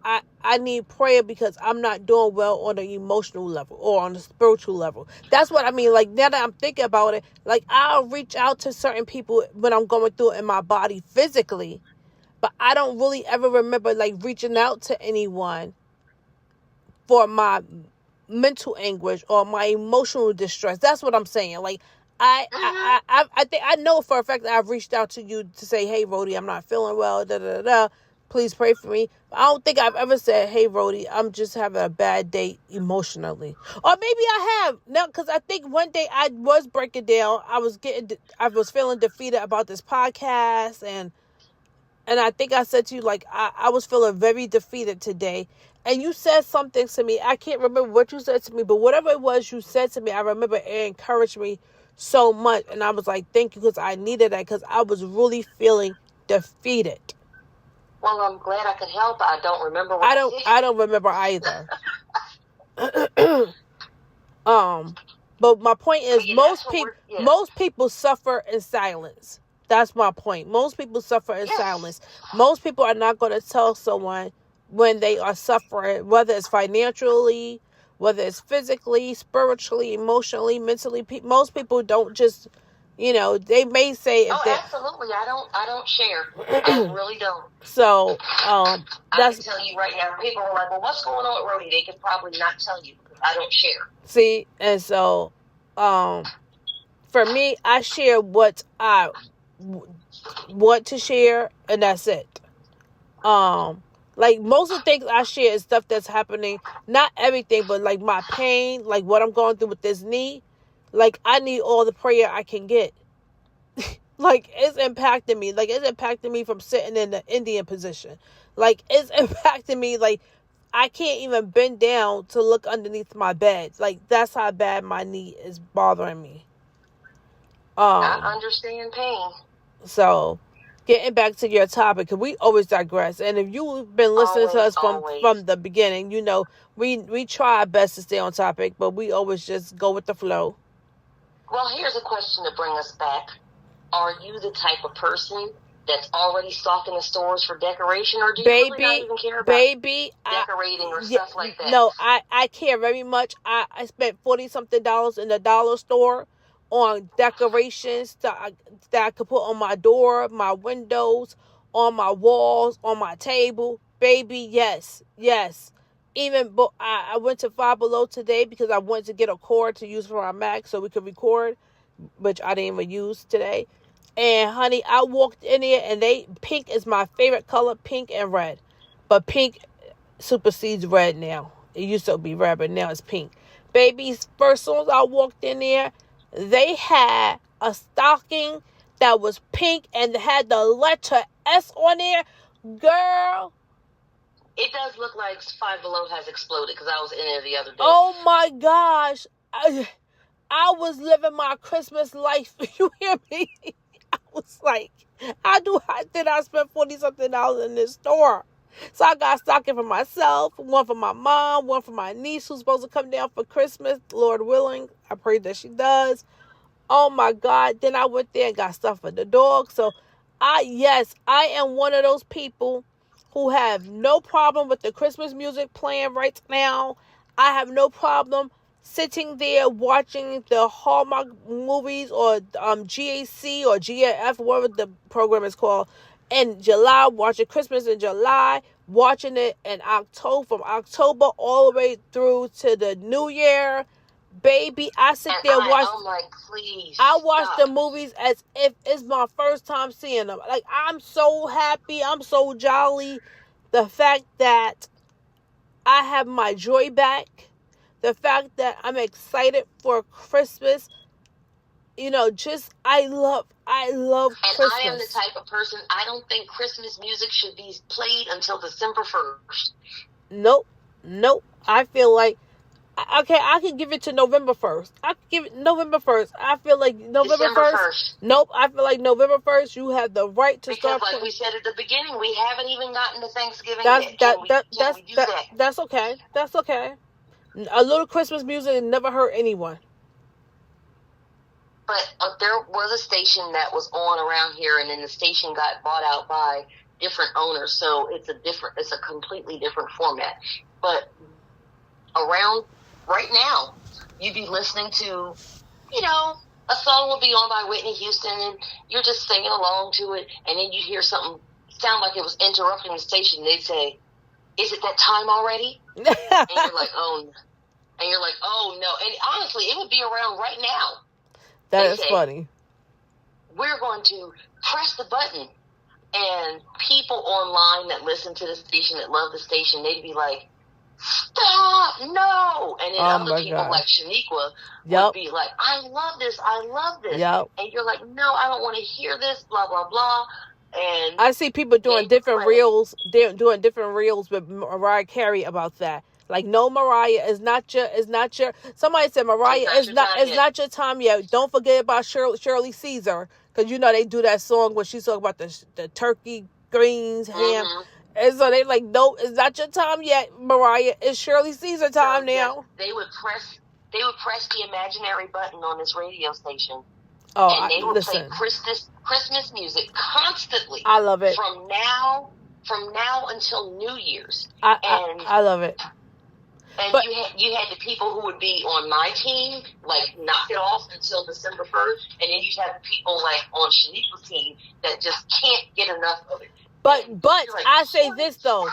I need prayer because I'm not doing well on an emotional level or on a spiritual level. That's what I mean. Like, now that I'm thinking about it, like, I'll reach out to certain people when I'm going through it in my body physically, but I don't really ever remember, like, reaching out to anyone for my mental anguish or my emotional distress. That's what I'm saying. Like, I think I know for a fact that I've reached out to you to say, hey, Rhodey, I'm not feeling well, please pray for me. I don't think I've ever said, hey, Rhodey, I'm just having a bad day emotionally. Or maybe I have. No, because I think one day I was breaking down. I was feeling defeated about this podcast. And I think I said to you, like, I was feeling very defeated today. And you said something to me. I can't remember what you said to me, but whatever it was you said to me, I remember it encouraged me so much. And I was like, thank you, because I needed that, because I was really feeling defeated. Well, I'm glad I could help. I don't remember what I don't remember either. But my point is, most people suffer in silence. That's my point. Most people suffer in silence. Most people are not going to tell someone when they are suffering, whether it's financially, whether it's physically, spiritually, emotionally, mentally. Most people don't just, they may say. Absolutely. I don't share. I really don't. So, I can tell you right now, people are like, well, what's going on with Rhodey? They can probably not tell you because I don't share. See, and so, for me, I share what I want to share, and that's it. Like, most of the things I share is stuff that's happening, not everything, but like my pain, like what I'm going through with this knee. Like, I need all the prayer I can get. Like, it's impacting me. Like, it's impacting me from sitting in the Indian position. Like, it's impacting me. Like, I can't even bend down to look underneath my bed. Like, that's how bad my knee is bothering me. I understand pain. So, getting back to your topic, because we always digress. And if you've been listening to us from the beginning, we try our best to stay on topic, but we always just go with the flow. Well, here's a question to bring us back. Are you the type of person that's already stocking the stores for decoration, or do you really not even care about decorating or stuff like that? No, I care very much. I spent $40-something in the dollar store on decorations that I could put on my door, my windows, on my walls, on my table. Baby, yes. Even I went to Five Below today because I wanted to get a cord to use for our Mac so we could record, which I didn't even use today. And honey, I walked in there and pink is my favorite color, pink and red. But pink supersedes red now. It used to be red, but now it's pink. Babies, first soon as I walked in there, they had a stocking that was pink and had the letter S on there. Girl. It does look like Five Below has exploded because I was in there the other day. Oh my gosh. I was living my Christmas life. You hear me? I was like, did I spend $40-something in this store? So I got stocking for myself, one for my mom, one for my niece who's supposed to come down for Christmas, Lord willing. I pray that she does. Oh my God. Then I went there and got stuff for the dog. So I am one of those people who have no problem with the Christmas music playing right now. I have no problem sitting there watching the Hallmark movies or GAC or GAF, whatever the program is called, in July, watching Christmas in July, watching it in October, from October all the way through to the New Year. Baby, I sit there and watch. I'm like, please. I watch the movies as if it's my first time seeing them. Like, I'm so happy. I'm so jolly. The fact that I have my joy back. The fact that I'm excited for Christmas. You know, I love Christmas. And I am the type of person, I don't think Christmas music should be played until December 1st. Nope. I feel like, okay, I can give it to November 1st. I can give it November 1st. I feel like November December 1st. Nope. I feel like November 1st, you have the right to start. Because like we said at the beginning, we haven't even gotten to Thanksgiving yet. That's okay. That's okay. A little Christmas music never hurt anyone. But there was a station that was on around here, and then the station got bought out by different owners, so it's a completely different format. But around right now, you'd be listening to, a song will be on by Whitney Houston, and you're just singing along to it, and then you'd hear something sound like it was interrupting the station. They'd say, "Is it that time already?" And you're like, "Oh," and you're like, "Oh no!" And honestly, it would be around right now. That is funny. We're going to press the button, and people online that listen to the station, that love the station, they'd be like, "Stop, no!" And then other people like Shaniqua would be like, I love this. Yep. And you're like, "No, I don't want to hear this, blah, blah, blah." And I see people doing different reels. They're doing different reels with Mariah Carey about that. Like, no, Mariah, is not your. Somebody said Mariah is not your time yet. Don't forget about Shirley Caesar, because they do that song where she's talking about the turkey, greens, ham, and so they like, no, it's not your time yet, Mariah. It's Shirley Caesar time now. They would press the imaginary button on this radio station. Oh, and they would play Christmas music constantly. I love it. From now until New Year's. I love it. And you had the people who would be on my team, like, knock it off until December 1st, and then you have the people, like, on Shaniqua's team that just can't get enough of it. But like, I say this, though.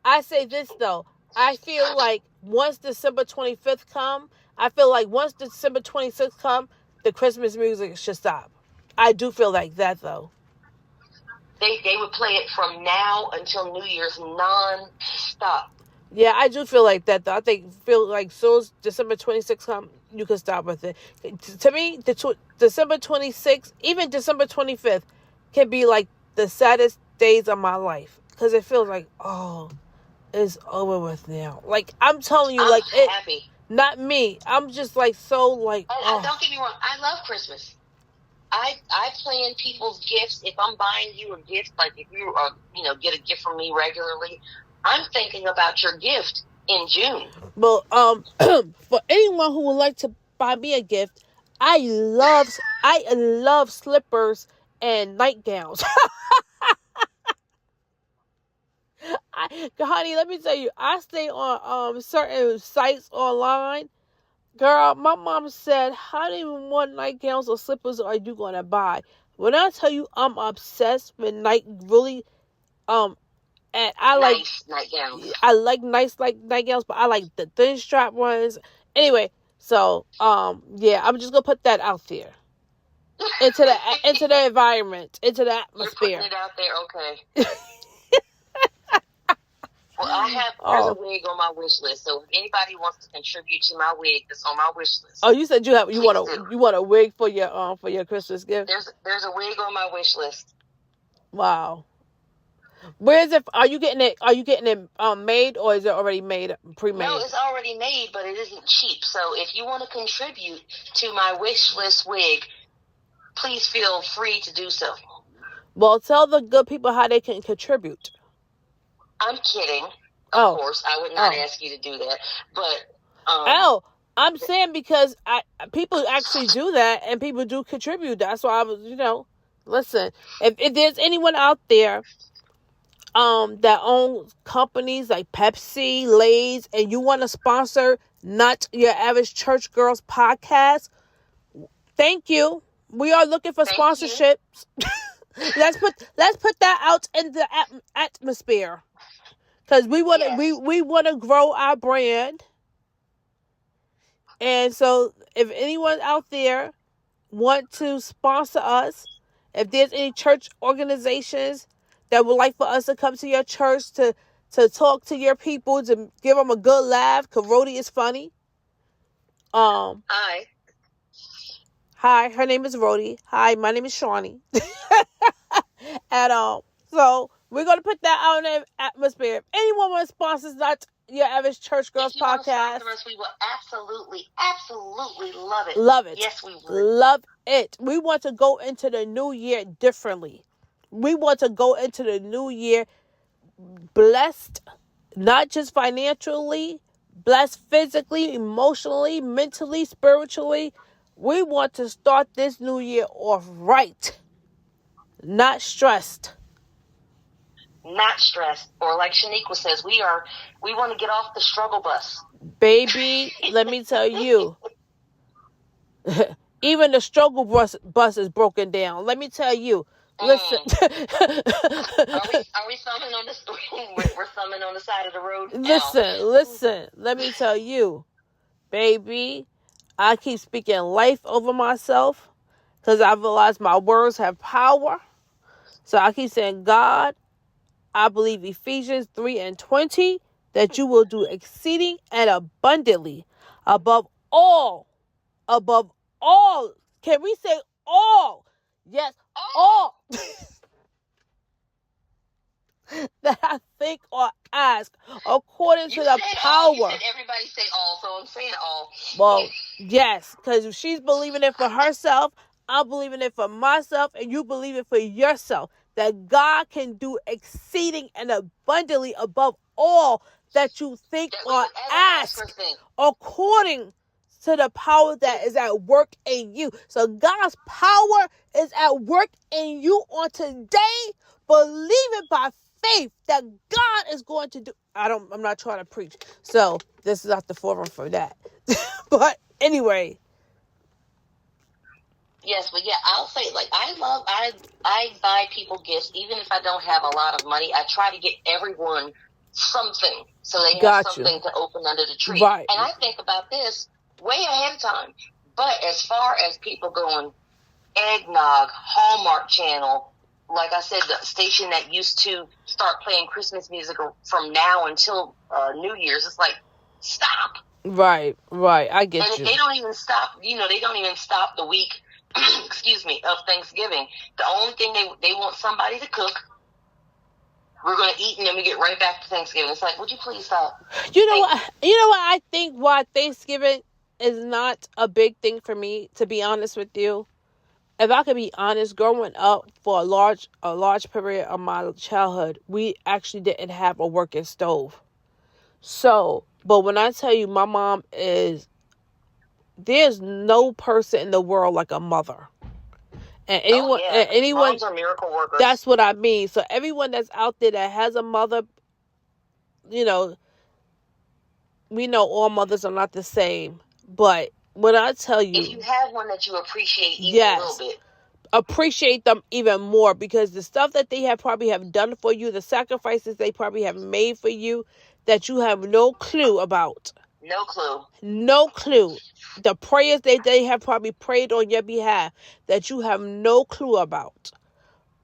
I feel like once December 25th come, the Christmas music should stop. I do feel like that, though. They would play it from now until New Year's non-stop. Yeah, I do feel like that, though. I feel like so as December 26th come, you can stop with it. To me, December 26th, even December 25th, can be like the saddest days of my life. Because it feels like, it's over with now. Like, I'm telling you, I'm happy. Not me. I'm just like, so like, Don't get me wrong. I love Christmas. I plan people's gifts. If I'm buying you a gift, like if you get a gift from me regularly, I'm thinking about your gift in June. Well, for anyone who would like to buy me a gift, I love slippers and nightgowns. Honey, let me tell you, I stay on certain sites online. Girl, my mom said, how many more nightgowns or slippers are you gonna buy? When I tell you I'm obsessed with and Nice nightgowns. I like nice nightgowns, but I like the thin strap ones. Anyway, so yeah, I'm just gonna put that out there into the environment, into the atmosphere. You're putting it out there, okay. Well, there's a wig on my wish list, so if anybody wants to contribute to my wig, that's on my wish list. Oh, you said you want a wig for your Christmas gift? There's a wig on my wish list. Wow. Where is it? Are you getting it made, or is it already made, pre-made? No, it's already made, but it isn't cheap. So if you want to contribute to my wish list wig, please feel free to do so. Well, tell the good people how they can contribute. I'm kidding. Of course, I would not ask you to do that. But I'm saying because people actually do that, and people do contribute. That's why I was, listen. If there's anyone out there that owns companies like Pepsi, Lay's, and you want to sponsor Not Your Average Church Girls podcast, thank you. We are looking for sponsorships. let's put that out in the atmosphere, because we want to grow our brand. And so if anyone out there want to sponsor us, if there's any church organizations that would like for us to come to your church to talk to your people, to give them a good laugh, because Rhodey is funny. Hi. Hi, her name is Rhodey. Hi, my name is Shawnee. And so we're going to put that out in the atmosphere. If anyone wants to sponsor Not Your Average Church Girls podcast, us, we will absolutely love it. Love it. Yes, we would. Love it. We want to go into the new year differently. We want to go into the new year blessed, not just financially, blessed physically, emotionally, mentally, spiritually. We want to start this new year off right, not stressed. Not stressed. Or like Shaniqua says, we want to get off the struggle bus. Baby, let me tell you, even the struggle bus is broken down. Let me tell you. Listen. Are we thumbing on the we're thumbing on the side of the road? Listen. Let me tell you, baby, I keep speaking life over myself, because I realize my words have power. So I keep saying, God, I believe Ephesians 3:20, that you will do exceeding and abundantly above all. Can we say all? Yes, all. That I think or ask according to the power. You said everybody say all, so I'm saying all. Well, yes, because she's believing it for herself, I'm believing it for myself, and you believe it for yourself. That God can do exceeding and abundantly above all that you think or ask, according to the power that is at work in you. So God's power is at work in you on today. Believe it by faith that God is going to do. I'm not trying to preach, so this is not the forum for that. But anyway. Yes, but yeah, I'll say, like, I buy people gifts, even if I don't have a lot of money. I try to get everyone something, so they have something to open under the tree. Right. And I think about this way ahead of time. But as far as people going, eggnog, Hallmark Channel, like I said, the station that used to start playing Christmas music from now until New Year's, it's like, stop. Right, I get you. And they don't even stop, they don't even stop the week, excuse me, of Thanksgiving. The only thing they want somebody to cook. We're going to eat, and then we get right back to Thanksgiving. It's like, would you please stop? You know what I think why Thanksgiving is not a big thing for me, to be honest with you? If I could be honest, growing up for a large period of my childhood, we actually didn't have a working stove. So, but when I tell you my mom there's no person in the world like a mother. And anyone, moms are miracle workers. That's what I mean. So everyone that's out there that has a mother, we know all mothers are not the same. But when I tell you, if you have one that you appreciate even yes, a little bit, appreciate them even more, because the stuff that they probably have done for you, the sacrifices they probably have made for you, that you have no clue about. No clue. No clue. The prayers they have probably prayed on your behalf that you have no clue about.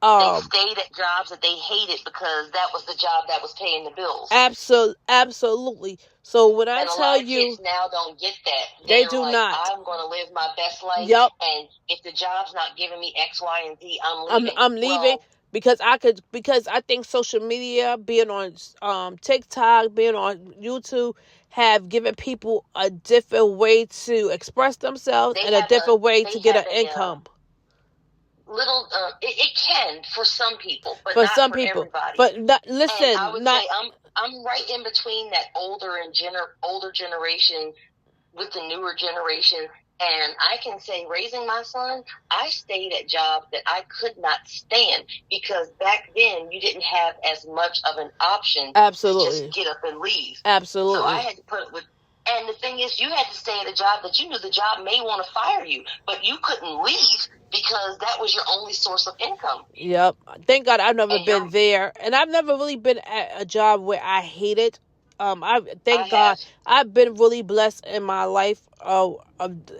They stayed at jobs that they hated because that was the job that was paying the bills. Absolutely. So when I tell you, kids now don't get that. They do like, not. I'm going to live my best life. Yep. And if the job's not giving me X, Y, and Z, I'm leaving. I'm leaving. Because I think social media, being on TikTok, being on YouTube, have given people a different way to express themselves and a different way to get an income. It can for some people, but for not some for people. everybody. But listen, and I would say I'm right in between that older generation with the newer generation. And I can say, raising my son, I stayed at jobs that I could not stand, because back then you didn't have as much of an option Absolutely. to just get up and leave. Absolutely. So I had to put it with, and the thing is, you had to stay at a job that you knew the job may want to fire you, but you couldn't leave because that was your only source of income. Yep. Thank God I've never been there, and I've never really been at a job where I hated. Thank God I've been really blessed in my life of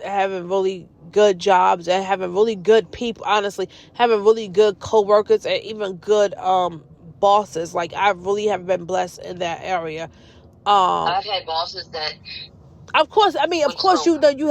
having really good jobs and having really good people, honestly, having really good co-workers and even good bosses. Like, I really have been blessed in that area. I've had bosses that, of course, you know, you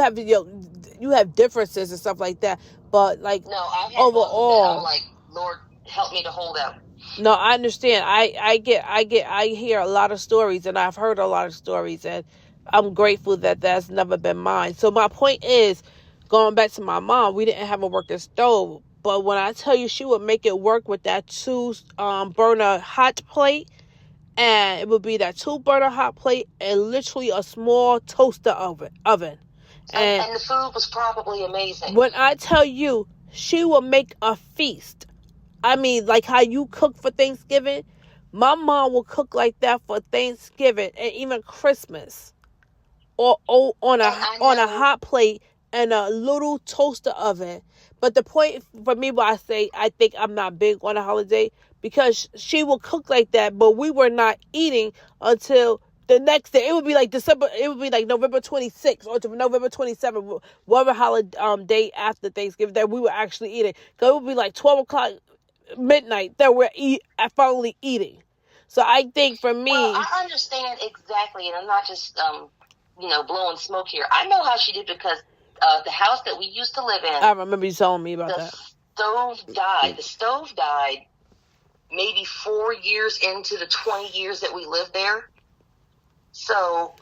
have differences and stuff like that, but like, no, I've had overall, bosses that I'm like, Lord, help me to hold out. No, I understand. I hear a lot of stories, and I've heard a lot of stories, and I'm grateful that that's never been mine. So my point is, going back to my mom, we didn't have a working stove, but when I tell you, she would make it work with that 2-burner hot plate, and it would be that 2-burner hot plate and literally a small toaster oven. And the food was probably amazing. When I tell you, she will make a feast. I mean, like how you cook for Thanksgiving, my mom will cook like that for Thanksgiving and even Christmas, or on a hot plate and a little toaster oven. But the point for me, why I say I think I'm not big on a holiday, because she will cook like that, but we were not eating until the next day. It would be like November 26th or November 27th, whatever holiday day after Thanksgiving that we were actually eating. Because it would be like 12 o'clock, midnight, that we're finally eating. So I think for me, well, I understand exactly, and I'm not just blowing smoke here. I know how she did, because the house that we used to live in, I remember you telling me about that. The stove died maybe 4 years into the 20 years that we lived there. So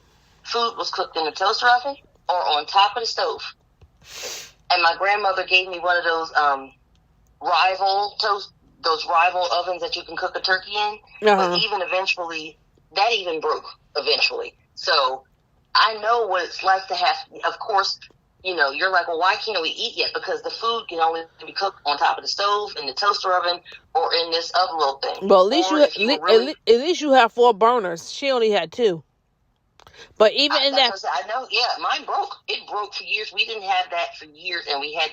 food was cooked in the toaster oven or on top of the stove. And my grandmother gave me one of those rival ovens that you can cook a turkey in. But even eventually, that even broke eventually. So I know what it's like to have, of course, you're like, well, why can't we eat yet? Because the food can only be cooked on top of the stove, in the toaster oven, or in this other little thing. Well, at least you have 4 burners. She only had 2. But even in that, I know, yeah, mine broke. It broke for years. We didn't have that for years, and we had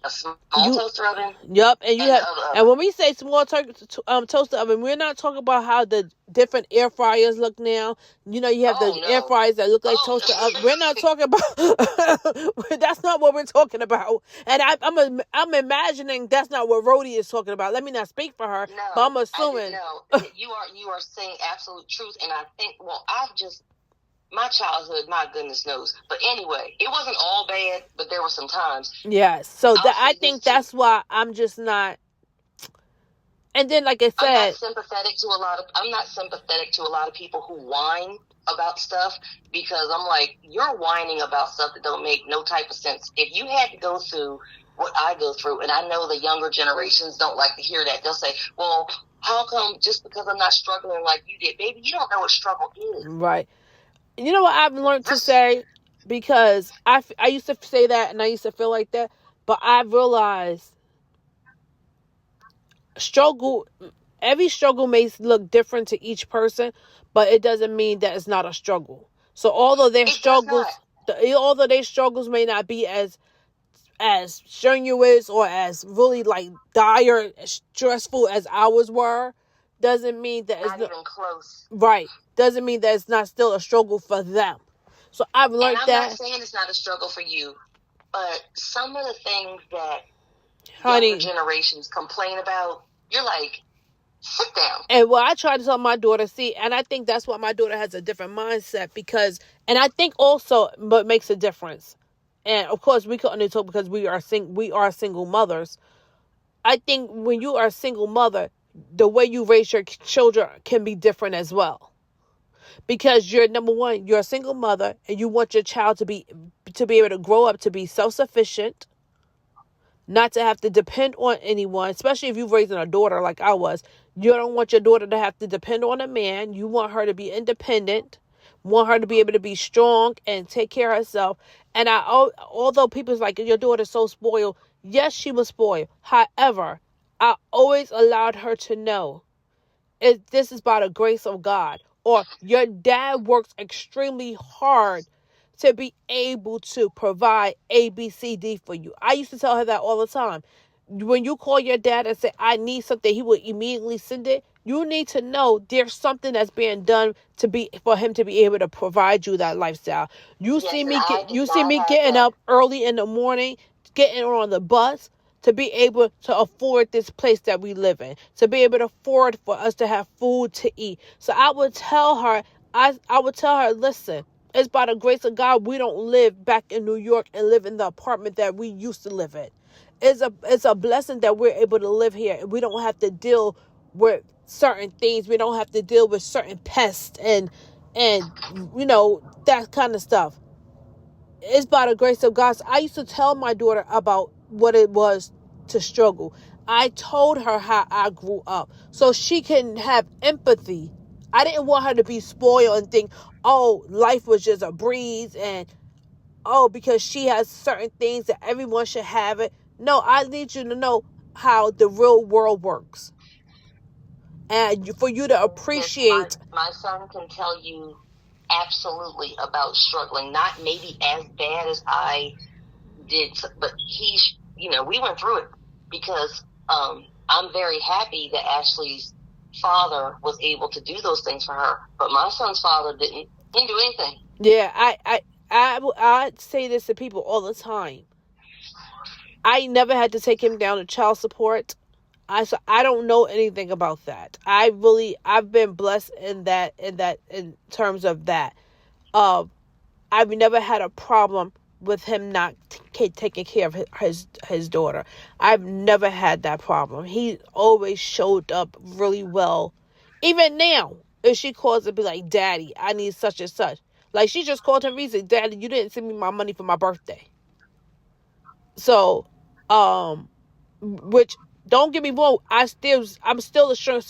a small toaster oven. Yep, and when we say small toaster oven, we're not talking about how the different air fryers look now. You have air fryers that look like toaster oven. We're not talking about. That's not what we're talking about. And I'm imagining that's not what Rhodey is talking about. Let me not speak for her, but I'm assuming. No, you are saying absolute truth, and I think, my childhood, my goodness knows. But anyway, it wasn't all bad, but there were some times. Yes. So I think that's why I'm just not. And then, like I said, I'm not sympathetic to a lot of people who whine about stuff, because I'm like, you're whining about stuff that don't make no type of sense. If you had to go through what I go through, and I know the younger generations don't like to hear that. They'll say, well, how come just because I'm not struggling like you did? Baby, you don't know what struggle is. Right. You know what I've learned to say? Because I used to say that, and I used to feel like that. But I realized struggle every struggle may look different to each person, but it doesn't mean that it's not a struggle. So although their struggles, although their struggles may not be as strenuous or as really like dire, stressful as ours were, doesn't mean that it's not even close. Right. Doesn't mean that it's not still a struggle for them. So I've learned and I'm not saying it's not a struggle for you, but some of the things that younger generations complain about, you're like, sit down. And what I try to tell my daughter, and I think that's why my daughter has a different mindset, because, and I think also what makes a difference, and of course we can only talk because we are single mothers. I think when you are a single mother, the way you raise your children can be different as well. Because you're, number one, you're a single mother and you want your child to be able to grow up to be self-sufficient, not to have to depend on anyone, especially if you're raising a daughter like I was. You don't want your daughter to have to depend on a man. You want her to be independent, want her to be able to be strong and take care of herself. And although people's like, your daughter's so spoiled, yes, she was spoiled. However, I always allowed her to know this is by the grace of God. Or your dad works extremely hard to be able to provide A, B, C, D for you. I used to tell her that all the time. When you call your dad and say, I need something, he will immediately send it. You need to know there's something that's being done for him to be able to provide you that lifestyle. You see me getting up early in the morning, getting on the bus, to be able to afford this place that we live in, to be able to afford for us to have food to eat. So I would tell her, listen, it's by the grace of God we don't live back in New York and live in the apartment that we used to live in. It's a blessing that we're able to live here and we don't have to deal with certain things. We don't have to deal with certain pests and that kind of stuff. It's by the grace of God. So I used to tell my daughter about what it was to struggle. I told her how I grew up so she can have empathy. I didn't want her to be spoiled and think, oh, life was just a breeze and, oh, because she has certain things that everyone should have it. No, I need you to know how the real world works. And for you to appreciate. My son can tell you absolutely about struggling, not maybe as bad as I did, but we went through it because I'm very happy that Ashley's father was able to do those things for her, but my son's father didn't do anything. Yeah, I say this to people all the time. I never had to take him down to child support. I don't know anything about that. I've been blessed in terms of that. I've never had a problem with him not taking care of his daughter. I've never had that problem. He always showed up really well. Even now, if she calls and be like, Daddy, I need such and such. Like, she just called him recently, Daddy, you didn't send me my money for my birthday. So, which, don't get me wrong, I'm still a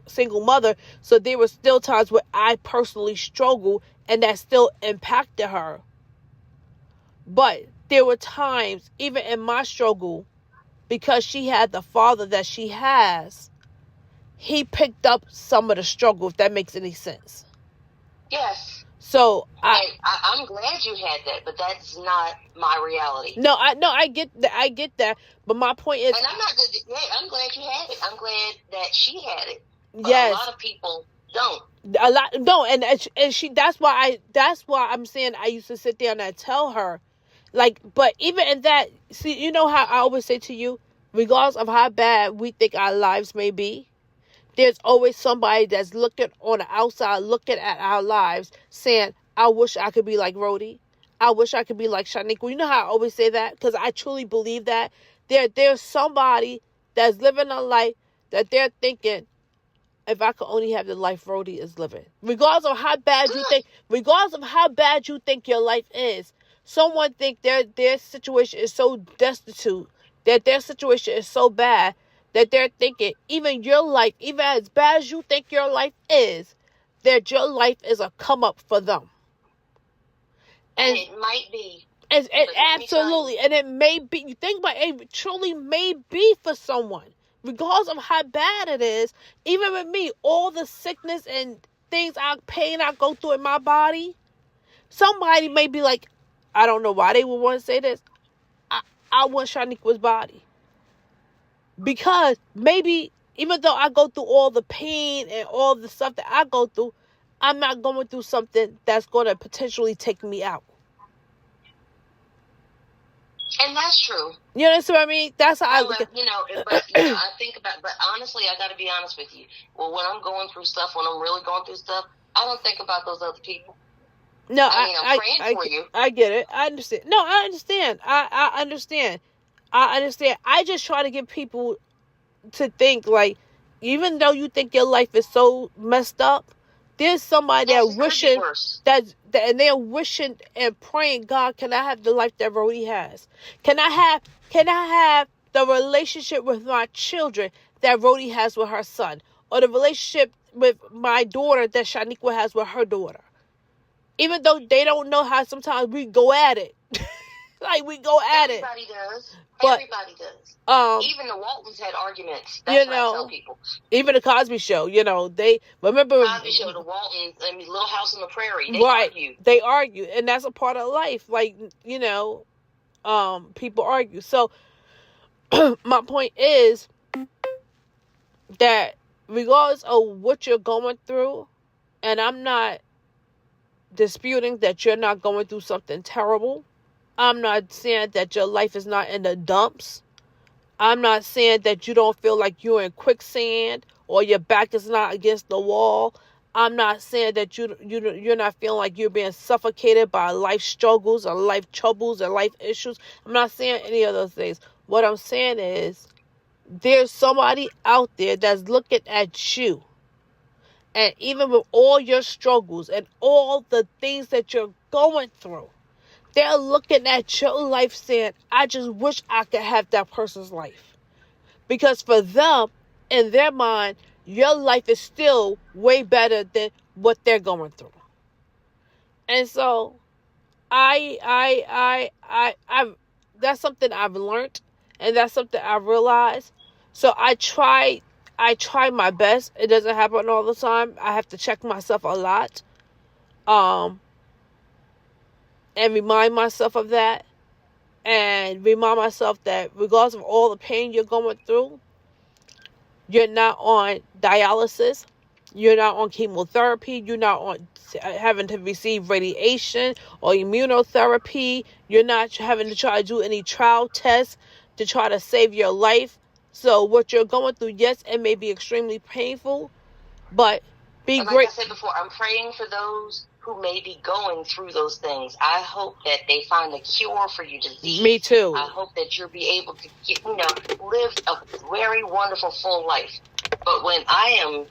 single mother, so there were still times where I personally struggled, and that still impacted her. But there were times, even in my struggle, because she had the father that she has, he picked up some of the struggle, if that makes any sense. Yes. So I'm glad you had that, but that's not my reality. No, I get that. But my point is, and I'm glad you had it. I'm glad that she had it. But yes. A lot of people don't. A lot no, and she. That's why I'm saying I used to sit down and tell her, like. But even in that, see, you know how I always say to you, regardless of how bad we think our lives may be, there's always somebody that's looking on the outside, looking at our lives, saying, I wish I could be like Rhodey. I wish I could be like Shaniqua. You know how I always say that? Because I truly believe that. There's somebody that's living a life that they're thinking, if I could only have the life Rhodey is living. Regardless of how bad you think your life is, someone think their situation is so destitute, that their situation is so bad, that they're thinking, even your life, even as bad as you think your life is, that your life is a come up for them. And it might be. Absolutely. And it may be, you think about it, truly may be for someone. regardless of how bad it is, even with me, all the sickness and pain I go through in my body, somebody may be like, I don't know why they would want to say this, I want Shaniqua's body. Because maybe, even though I go through all the pain and all the stuff that I go through, I'm not going through something that's going to potentially take me out. And that's true. You know what I mean? That's how I look at it. I think about, but honestly, I got to be honest with you. Well, when I'm going through stuff, when I'm really going through stuff, I don't think about those other people. No, I'm praying for you. I get it. I understand. No, I understand. I understand. I understand. I just try to get people to think, like, even though you think your life is so messed up, there's somebody that wishing and they're wishing and praying, God, can I have the life that Rhodey has? Can I have the relationship with my children that Rhodey has with her son? Or the relationship with my daughter that Shaniqua has with her daughter? Even though they don't know how sometimes we go at it. Like, we go at it. Everybody does. Everybody does. Even the Waltons had arguments. That's what I tell people. Even the Cosby Show, they remember Cosby Show, the Waltons, Little House on the Prairie. They argue. They argue, and that's a part of life. Like, people argue. So my point is that regardless of what you're going through, and I'm not disputing that you're not going through something terrible. I'm not saying that your life is not in the dumps. I'm not saying that you don't feel like you're in quicksand or your back is not against the wall. I'm not saying that you're not feeling like you're being suffocated by life struggles or life troubles or life issues. I'm not saying any of those things. What I'm saying is there's somebody out there that's looking at you. And even with all your struggles and all the things that you're going through, they're looking at your life saying, I just wish I could have that person's life. Because for them, in their mind, your life is still way better than what they're going through. And so, I that's something I've learned, and that's something I realized. So I try my best. It doesn't happen all the time. I have to check myself a lot. And remind myself of that. And remind myself that regardless of all the pain you're going through, you're not on dialysis. You're not on chemotherapy. You're not on having to receive radiation or immunotherapy. You're not having to try to do any trial tests to try to save your life. So what you're going through, yes, it may be extremely painful, but be great. Like I said before, I'm praying for those who may be going through those things. I hope that they find a cure for your disease. Me too. I hope that you'll be able to live a very wonderful, full life. But when I am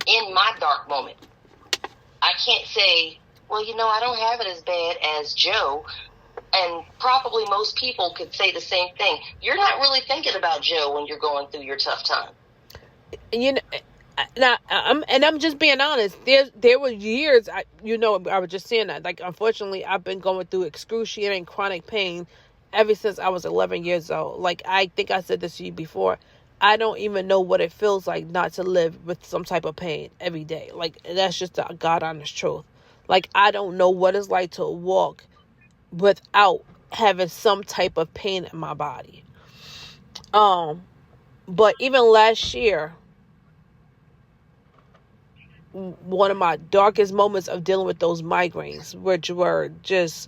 in my dark moment, I can't say, well, I don't have it as bad as Joe. And probably most people could say the same thing. You're not really thinking about Joe when you're going through your tough time. I'm just being honest. There were years, I was just saying that. Like, unfortunately, I've been going through excruciating chronic pain ever since I was 11 years old. Like, I think I said this to you before. I don't even know what it feels like not to live with some type of pain every day. Like, that's just the God honest truth. Like, I don't know what it's like to walk without having some type of pain in my body. But even last year, one of my darkest moments of dealing with those migraines, which were just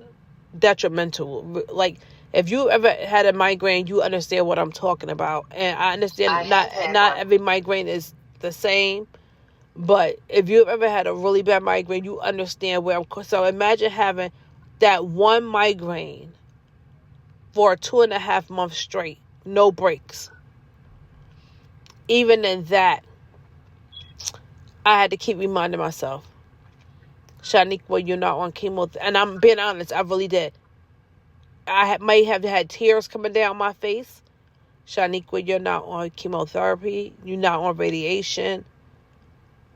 detrimental. Like, if you ever had a migraine, you understand what I'm talking about. And I understand not every migraine is the same. But if you've ever had a really bad migraine, you understand where I'm. So imagine having that one migraine for 2.5 months straight, no breaks. Even in that, I had to keep reminding myself, Shaniqua, you're not on chemo. And I'm being honest, I really did. I might have had tears coming down my face. Shaniqua, you're not on chemotherapy. You're not on radiation.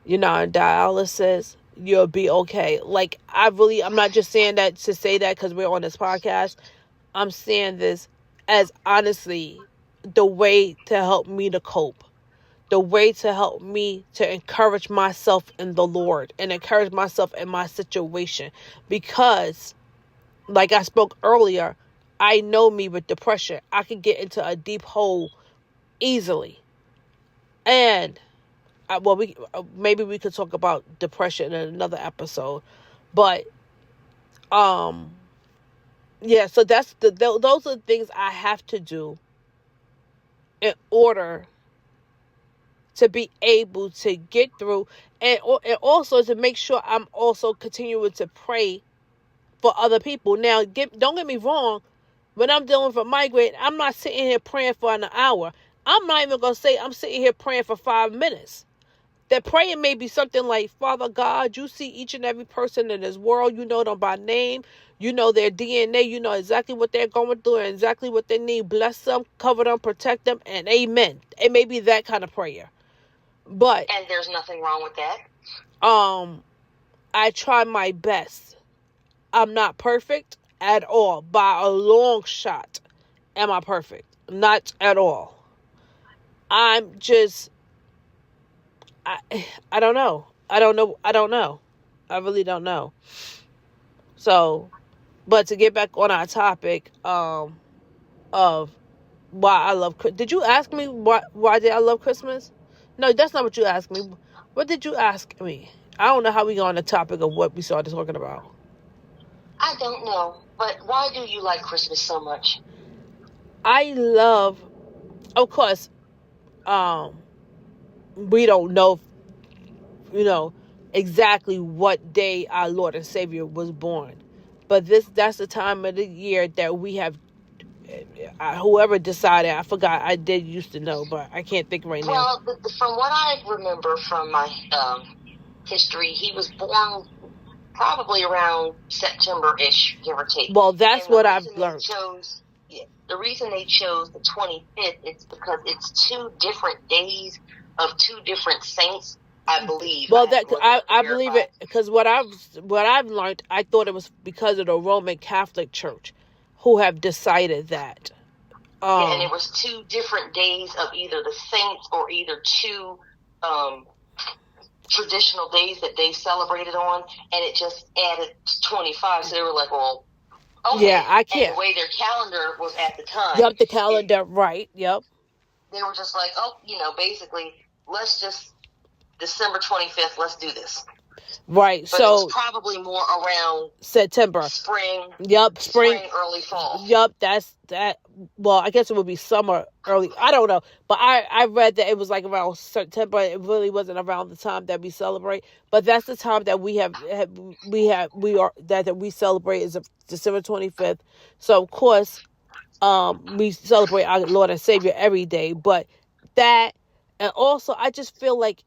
You're not on dialysis. You'll be okay. Like, I'm not just saying that to say that because we're on this podcast. I'm saying this as honestly the way to help me to cope, the way to help me to encourage myself in the Lord and encourage myself in my situation. Because, like I spoke earlier, I know me with depression. I could get into a deep hole easily. And, maybe we could talk about depression in another episode. But, yeah, so those are the things I have to do in order to be able to get through, and also to make sure I'm also continuing to pray for other people. Now, don't get me wrong. When I'm dealing with a migraine, I'm not sitting here praying for an hour. I'm not even going to say I'm sitting here praying for 5 minutes. That praying may be something like, Father God, you see each and every person in this world. You know them by name. You know their DNA. You know exactly what they're going through and exactly what they need. Bless them, cover them, protect them, and amen. It may be that kind of prayer. But, and there's nothing wrong with that. I try my best. I'm not perfect at all. By a long shot, am I perfect? Not at all. I'm just, I don't know. I don't know. I really don't know. So, but to get back on our topic, of why I love, did you ask me why did I love Christmas? No, that's not what you asked me. What did you ask me? I don't know how we got on the topic of what we started talking about. I don't know, but why do you like Christmas so much? I love, of course, we don't know, exactly what day our Lord and Savior was born. But that's the time of the year that we have, whoever decided, I forgot, I did used to know, but I can't think right now. Well, from what I remember from my history, he was born probably around September-ish, give or take. Well, that's what I've learned. The reason they chose the 25th is because it's 2 different days of 2 different saints, I believe. Well, I believe it, because what I've learned, I thought it was because of the Roman Catholic Church, who have decided that. Yeah, and it was 2 different days of either the saints or either 2 traditional days that they celebrated on, and it just added 25. So they were like, well, okay. Yeah, I can't. And the way their calendar was at the time. Yep, the calendar, right, yep. They were just like, basically, let's just, December 25th, let's do this. Right, but so. It was probably more around September. Spring. Yep, spring, early fall. Yep, that's that. Well, I guess it would be summer, early. I don't know, but I read that it was like around September. It really wasn't around the time that we celebrate, but that's the time that we celebrate is December 25th. So of course, we celebrate our Lord and Savior every day. But that, and also I just feel like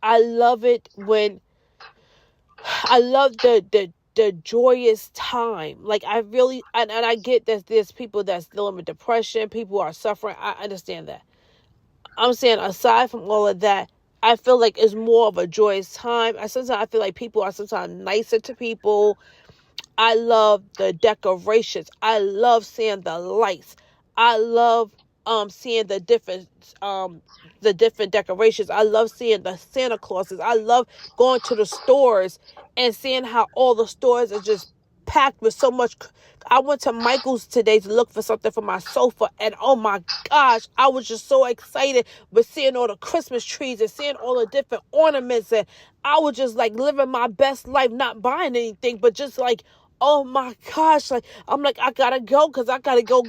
I love it when I love the joyous time. Like I really, and I get that there's people that's dealing with depression, people are suffering. I understand that. I'm saying aside from all of that, I feel like it's more of a joyous time. I feel like people are sometimes nicer to people. I love the decorations. I love seeing the lights. I love seeing the different decorations. I love seeing the Santa Clauses. I love going to the stores and seeing how all the stores are just packed with so much. I went to Michael's today to look for something for my sofa, and oh my gosh, I was just so excited with seeing all the Christmas trees and seeing all the different ornaments, and I was just like living my best life, not buying anything, but just like, oh my gosh, like I'm like, I gotta go because I gotta go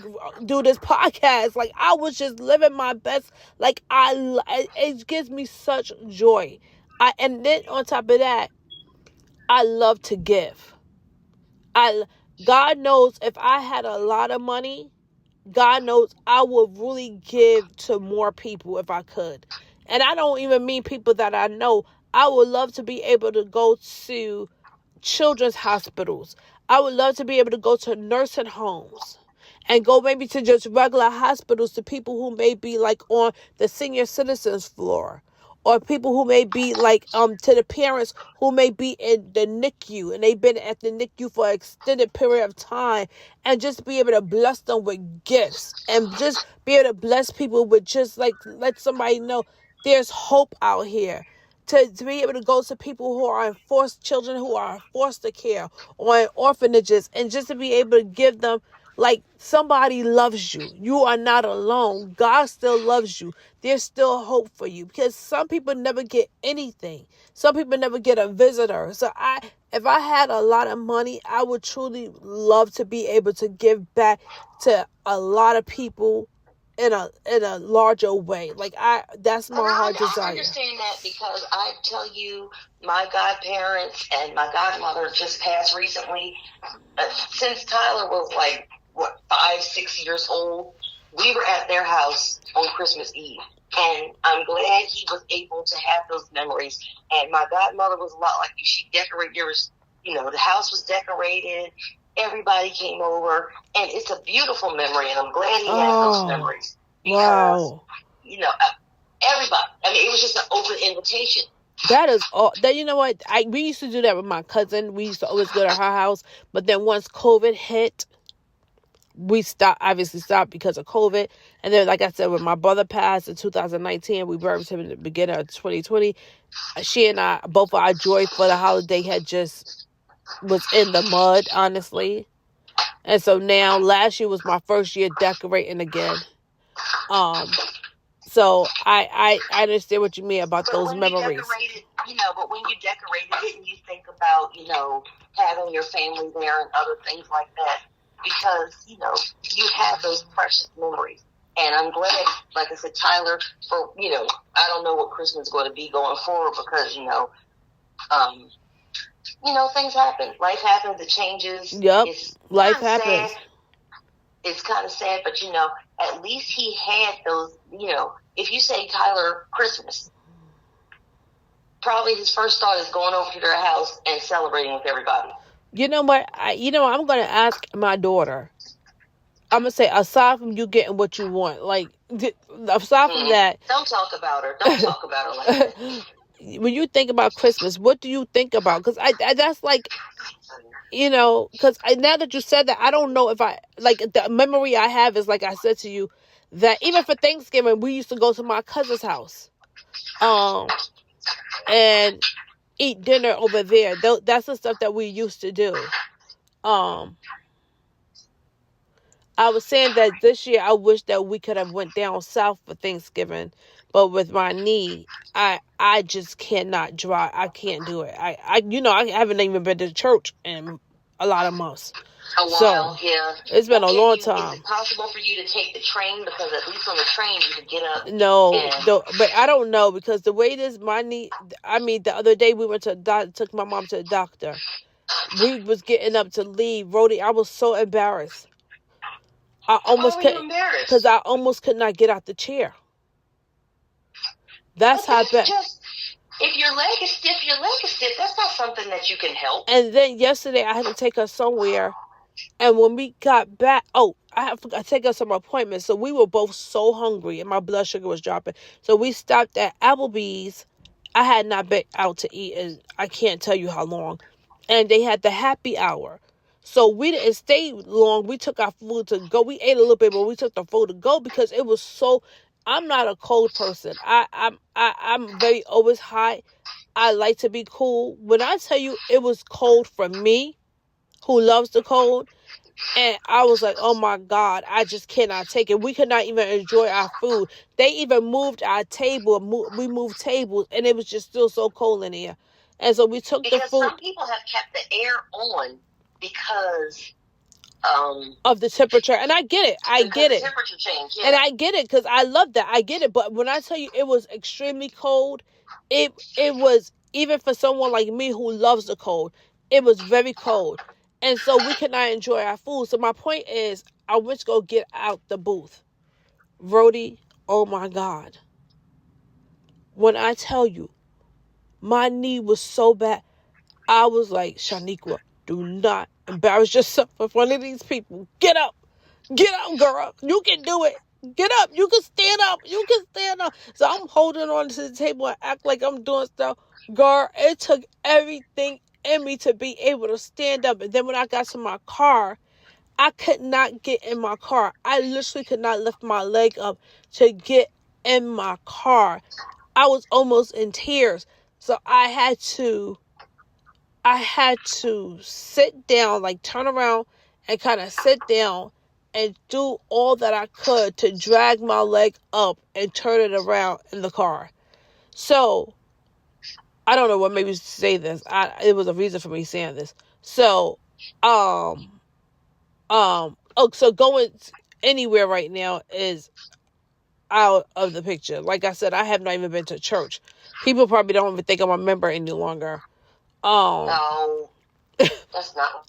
do this podcast. Like I was just living my best. Like it gives me such joy. And then on top of that, I love to give. God knows if I had a lot of money, God knows I would really give to more people if I could. And I don't even mean people that I know. I would love to be able to go to children's hospitals. I would love to be able to go to nursing homes and go maybe to just regular hospitals to people who may be like on the senior citizens floor or people who may be like to the parents who may be in the NICU and they've been at the NICU for an extended period of time, and just be able to bless them with gifts and just be able to bless people with just like let somebody know there's hope out here. To be able to go to people who are in children who are in foster care or in orphanages, and just to be able to give them, like, somebody loves you. You are not alone. God still loves you. There's still hope for you, because some people never get anything. Some people never get a visitor. So if I had a lot of money, I would truly love to be able to give back to a lot of people in a larger way. Like, that's my heart desire. I understand that, because I tell you, my godparents and my godmother just passed recently. Since Tyler was like 5-6 years old, we were at their house on Christmas Eve, and I'm glad he was able to have those memories. And my godmother was a lot like you. She decorated. There was, the house was decorated. Everybody came over, and it's a beautiful memory, and I'm glad he had those memories. Because, wow. Everybody, it was just an open invitation. That is all. That, you know what? We used to do that with my cousin. We used to always go to her house, but then once COVID hit, we obviously stopped because of COVID. And then, like I said, when my brother passed in 2019, we buried him in the beginning of 2020. She and I, both our joy for the holiday was in the mud, honestly. And so now, last year was my first year decorating again. So I understand what you mean about those memories. But when you decorated, didn't you think about, having your family there and other things like that? Because, you have those precious memories. And I'm glad, like I said, Tyler, for, I don't know what Christmas is going to be going forward, because, things happen. Life happens. It changes. Yep. Life happens. Sad. It's kind of sad, but, at least he had those, if you say Tyler Christmas, probably his first thought is going over to their house and celebrating with everybody. You know what? I'm going to ask my daughter. I'm going to say, aside from you getting what you want, like, aside from that. Don't talk about her. Don't talk about her like that. When you think about Christmas, what do you think about? Because that's like, because now that you said that, I don't know if the memory I have is, like I said to you, that even for Thanksgiving, we used to go to my cousin's house, and eat dinner over there. That's the stuff that we used to do. I was saying that this year I wish that we could have went down south for Thanksgiving, but with my knee, I just cannot drive. I can't do it. I haven't even been to church in a lot of months. A while, yeah. It's been a long time. Is it possible for you to take the train? Because at least on the train you can get up. No, but I don't know, because the way it is, my knee. The other day we went to took my mom to the doctor. We was getting up to leave. Rhodey, I was so embarrassed. I almost because I almost could not get out the chair. That's how bad. If your leg is stiff. That's not something that you can help. And then yesterday I had to take her somewhere. And when we got back, I take her some appointments. So we were both so hungry and my blood sugar was dropping. So we stopped at Applebee's. I had not been out to eat in I can't tell you how long. And they had the happy hour. So we didn't stay long. We took our food to go. We ate a little bit, but we took the food to go because it was so. I'm not a cold person. I'm very always hot. I like to be cool. When I tell you it was cold for me, who loves the cold, and I was like, oh my God, I just cannot take it. We could not even enjoy our food. They even moved our table. We moved tables, and it was just still so cold in here. And so we took the food. Because some people have kept the air on because of the temperature, and I get it. I get it. Temperature change, yeah. And I get it because I love that. I get it. But when I tell you it was extremely cold, it was, even for someone like me who loves the cold, it was very cold. And so we could not enjoy our food. So my point is, I went to go get out the booth. Rhodey, oh my God. When I tell you, my knee was so bad, I was like, Shaniqua, do not embarrass yourself in front of these people. Get up. Get up, girl. You can do it. Get up. You can stand up. You can stand up. So I'm holding on to the table and act like I'm doing stuff. Girl, it took everything in me to be able to stand up. And then when I got to my car, I could not get in my car. I literally could not lift my leg up to get in my car. I was almost in tears. So I had to sit down, like turn around and kind of sit down and do all that I could to drag my leg up and turn it around in the car. So I don't know what made me say this. It was a reason for me saying this. So, so going anywhere right now is out of the picture. Like I said, I have not even been to church. People probably don't even think I'm a member any longer. No, that's not.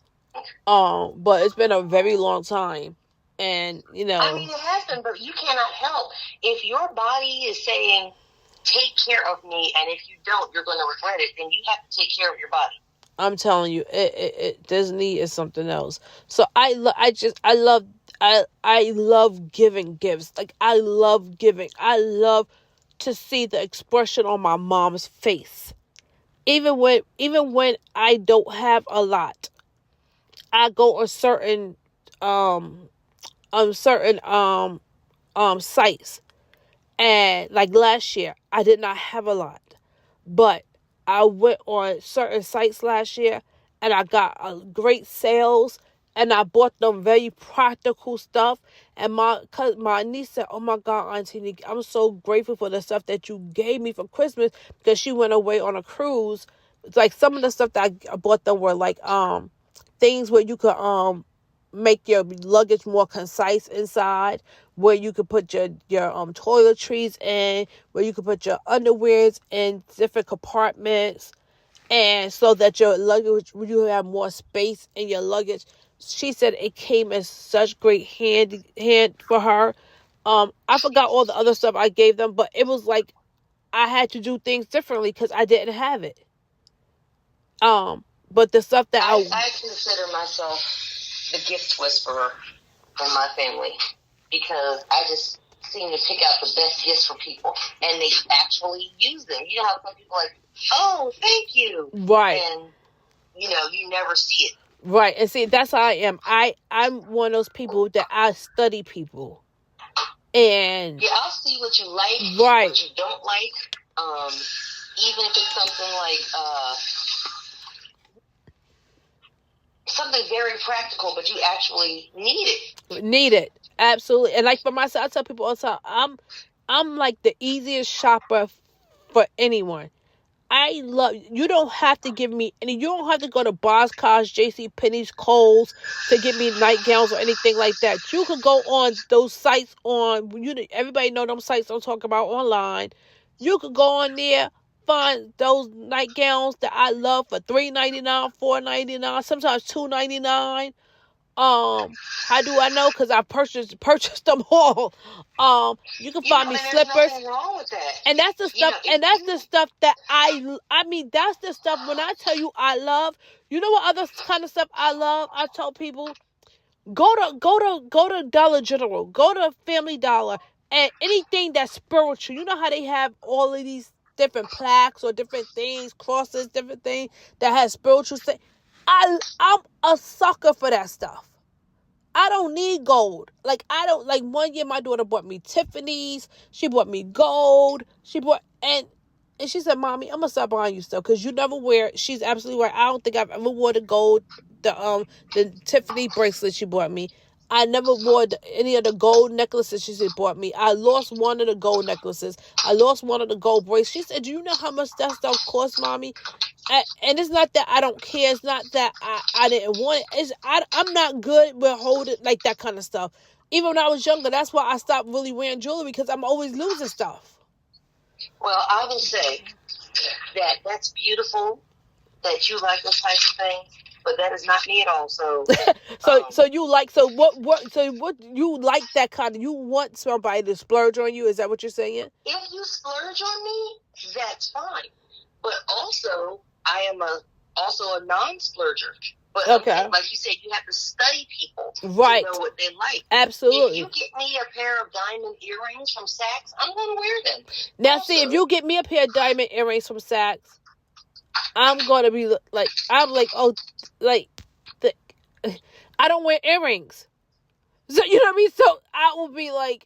But it's been a very long time, and I mean, it has been, but you cannot help if your body is saying, "Take care of me," and if you don't, you're going to regret it. Then you have to take care of your body. I'm telling you, Disney is something else. So I love giving gifts. Like, I love giving. I love to see the expression on my mom's face. Even when I don't have a lot, I go on certain sites, and like last year I did not have a lot, but I went on certain sites last year and I got great sales, and I bought them very practical stuff. And my niece said, "Oh my God, Auntie, I'm so grateful for the stuff that you gave me for Christmas," because she went away on a cruise. It's like some of the stuff that I bought them were like things where you could make your luggage more concise inside, where you could put your toiletries in, where you could put your underwears in different compartments, and so that your luggage, you have more space in your luggage. She said it came as such great hand for her. I forgot all the other stuff I gave them, but it was like I had to do things differently because I didn't have it. But the stuff that I consider myself the gift whisperer in my family, because I just seem to pick out the best gifts for people, and they actually use them. You know how some people are like, "Oh, thank you," right, and you never see it. Right, and see, that's how I am. I'm one of those people that I study people, and yeah, I'll see what you like, right, what you don't like. Even if it's something like something very practical, but you actually need it. Need it, absolutely. And like for myself, I tell people all the time, I'm like the easiest shopper for anyone. You don't have to give me any, you don't have to go to Boscov's, JCPenney's, Kohl's to get me nightgowns or anything like that. You could go on those sites everybody know them sites I'm talking about online. You could go on there, find those nightgowns that I love for $3.99, $4.99, sometimes $2.99. How do I know? Because I purchased them all. You can find me slippers. There's nothing wrong with that. And that's the stuff. The stuff that I mean, that's the stuff. When I tell you I love, you know what other kind of stuff I love? I tell people, go to Dollar General, go to Family Dollar, and anything that's spiritual. You know how they have all of these different plaques or different things, crosses, different things that has spiritual things. I'm a sucker for that stuff. I don't need gold. Like, I don't, like, one year my daughter bought me Tiffany's. She bought me gold. And she said, "Mommy, I'm going to start buying you stuff because you never wear it." She's absolutely right. I don't think I've ever worn the gold, the Tiffany bracelet she bought me. I never wore any of the gold necklaces she bought me. I lost one of the gold necklaces. I lost one of the gold bracelets. She said, "Do you know how much that stuff costs, Mommy?" And it's not that I don't care. It's not that I didn't want it. I'm not good with holding like that kind of stuff. Even when I was younger, that's why I stopped really wearing jewelry, because I'm always losing stuff. Well, I will say that that's beautiful that you like this type of thing, but that is not me at all. So, so you like what you like that kind of, you want somebody to splurge on you? Is that what you're saying? If you splurge on me, that's fine. But also, I am also a non-splurger. But Okay. like you said, you have to study people Right. to know what they like. Absolutely. If you get me a pair of diamond earrings from Saks, I'm going to wear them. Now, Also, see, if you get me a pair of diamond earrings from Saks, I'm going to be like, I'm like, oh, like, I don't wear earrings. So, you know what I mean? So, I will be like,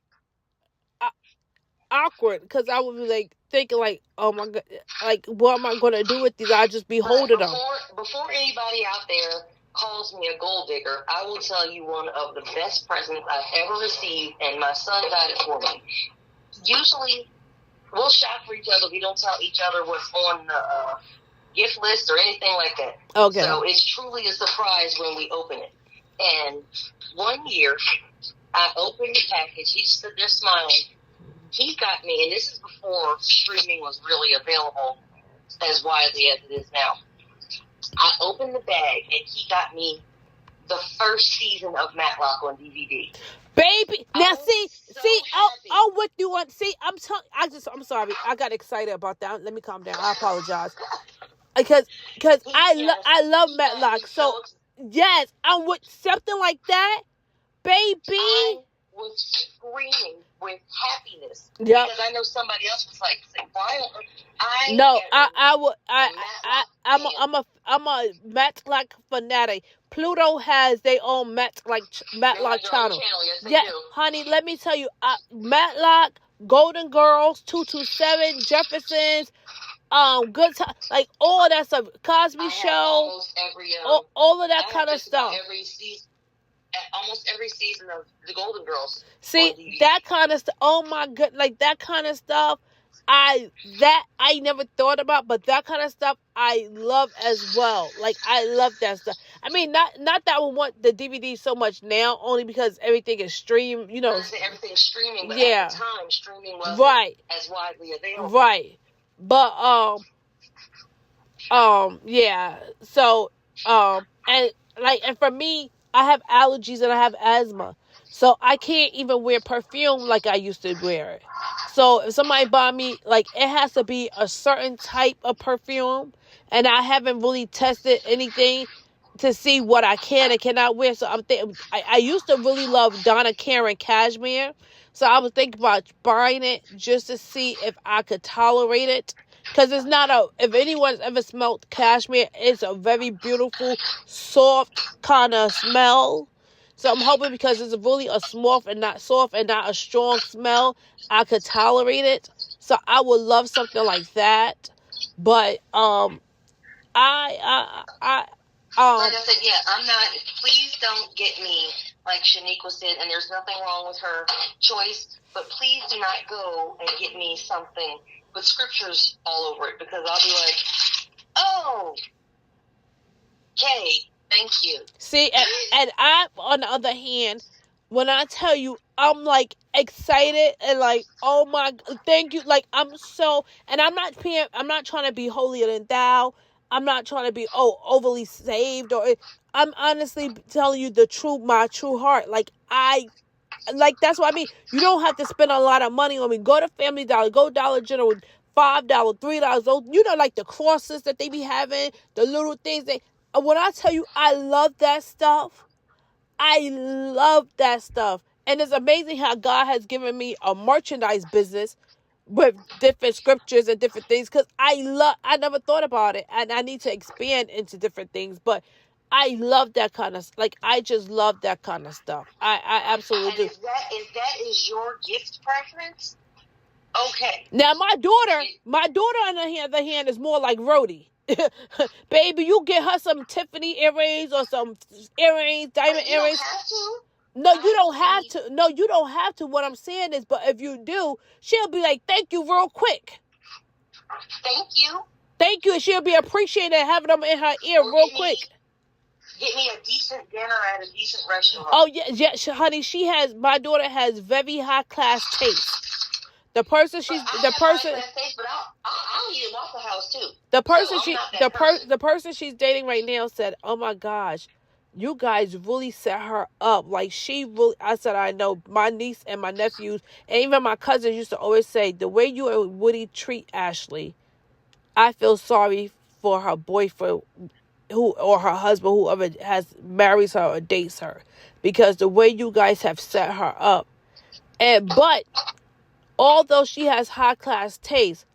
awkward, because I would be like, thinking like, oh my God, like, what am I going to do with these? I'll just be holding them. Before anybody out there calls me a gold digger, I will tell you one of the best presents I've ever received, and my son got it for me. Usually, we'll shop for each other. We don't tell each other what's on the gift list or anything like that. Okay. So it's truly a surprise when we open it. And one year, I opened the package. He stood there smiling. He got me, and this is before streaming was really available as widely as it is now. I opened the bag, and he got me the first season of Matlock on DVD. Baby, now see, happy. I'll with you on. See, I'm sorry, I got excited about that. Let me calm down. I apologize, because I love Matlock. So yes, I'm with something like that, baby. I was screaming with happiness. Yeah. Because I know somebody else was like, why? I'm a Matlock fanatic. Pluto has their own Matlock channel. Yes, honey, let me tell you, Matlock, Golden Girls, 227, Jeffersons, Good Time, like all that stuff, Cosby Show, all of that kind of stuff. Almost every season of the Golden Girls. See, that kind of stuff. Oh my god, like that kind of stuff. I never thought about, but that kind of stuff I love as well. Like, I love that stuff. I mean, not that I would want the DVD so much now, only because everything is streamed. You know, everything's streaming. But yeah. At the time, streaming wasn't as widely available. Right, but yeah. So and for me, I have allergies and I have asthma. So I can't even wear perfume like I used to wear it. So if somebody buy me, like, it has to be a certain type of perfume. And I haven't really tested anything to see what I can and cannot wear. So I'm thinking, I used to really love Donna Karan cashmere. So I was thinking about buying it just to see if I could tolerate it. Because it's not if anyone's ever smelled cashmere, it's a very beautiful, soft kind of smell. So I'm hoping, because it's really a soft and not a strong smell, I could tolerate it. So I would love something like that. But like I said, I'm not. Please don't get me, like Shaniqua said, and there's nothing wrong with her choice. But please do not go and get me something with scriptures all over it, because I'll be like, oh, okay, thank you. See, and I, on the other hand, when I tell you, I'm like excited and like, oh my, thank you. Like, I'm not trying to be holier than thou. I'm not trying to be, overly saved, or I'm honestly telling you my true heart. Like, that's what I mean. You don't have to spend a lot of money on me. Go to Family Dollar, go Dollar General, $5, $3. You know, like the crosses that they be having, the little things when I tell you, I love that stuff. I love that stuff. And it's amazing how God has given me a merchandise business with different scriptures and different things. Because I never thought about it. And I need to expand into different things. But I love that kind of, like, I just love that kind of stuff. I absolutely do. If that is your gift preference, okay. Now, my daughter on the other hand is more like Rhodey. Baby, you get her some Tiffany earrings or some earrings, diamond earrings. No, you don't have to. No, you don't have to. What I'm saying is, but if you do, she'll be like, thank you real quick. Thank you. And she'll be appreciating having them in her ear real quick. Get me a decent dinner at a decent restaurant. Oh, yeah, honey, my daughter has very high class taste. The person I'll eat at Waffle House too. The person she's dating right now said, "Oh my gosh, you guys really set her up. Like, she really." I said, "I know." My niece and my nephews and even my cousins used to always say, "The way you and Woody treat Ashley, I feel sorry for her boyfriend or her husband, whoever marries her or dates her, because the way you guys have set her up. But although she has high class taste,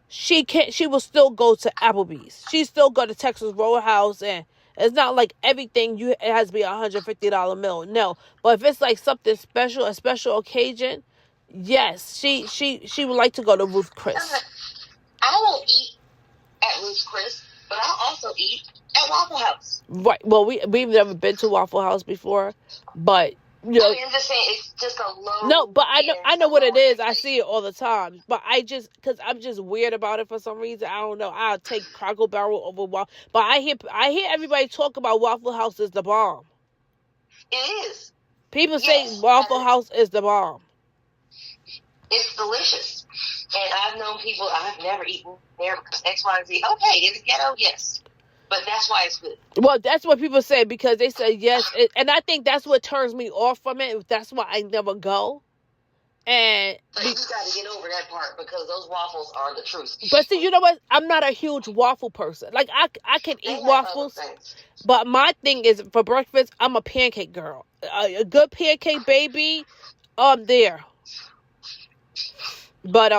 she will still go to Applebee's. She still go to Texas Roadhouse, and it's not like everything it has to be $150 meal. No, but if it's like something special, a special occasion, yes, she would like to go to Ruth Chris. I won't eat at Ruth Chris, but I'll also eat at Waffle House. Right. Well, we've never been to Waffle House before, but I mean, I'm just saying it's just a low. No, but I know what it is. I see it all the time. But because I'm just weird about it for some reason. I don't know. I'll take Cracker Barrel over Waffle. But I hear everybody talk about Waffle House is the bomb. It is. People say Waffle House is the bomb. It's delicious. And I've known people, I've never eaten there because X, Y, and Z. Okay, in the ghetto, yes. But that's why it's good. Well, that's what people say, because they say yes. And I think that's what turns me off from it. That's why I never go. And but you got to get over that part, because those waffles are the truth. But see, you know what? I'm not a huge waffle person. Like, I can eat waffles. But my thing is, for breakfast, I'm a pancake girl. A good pancake, baby, I'm there. But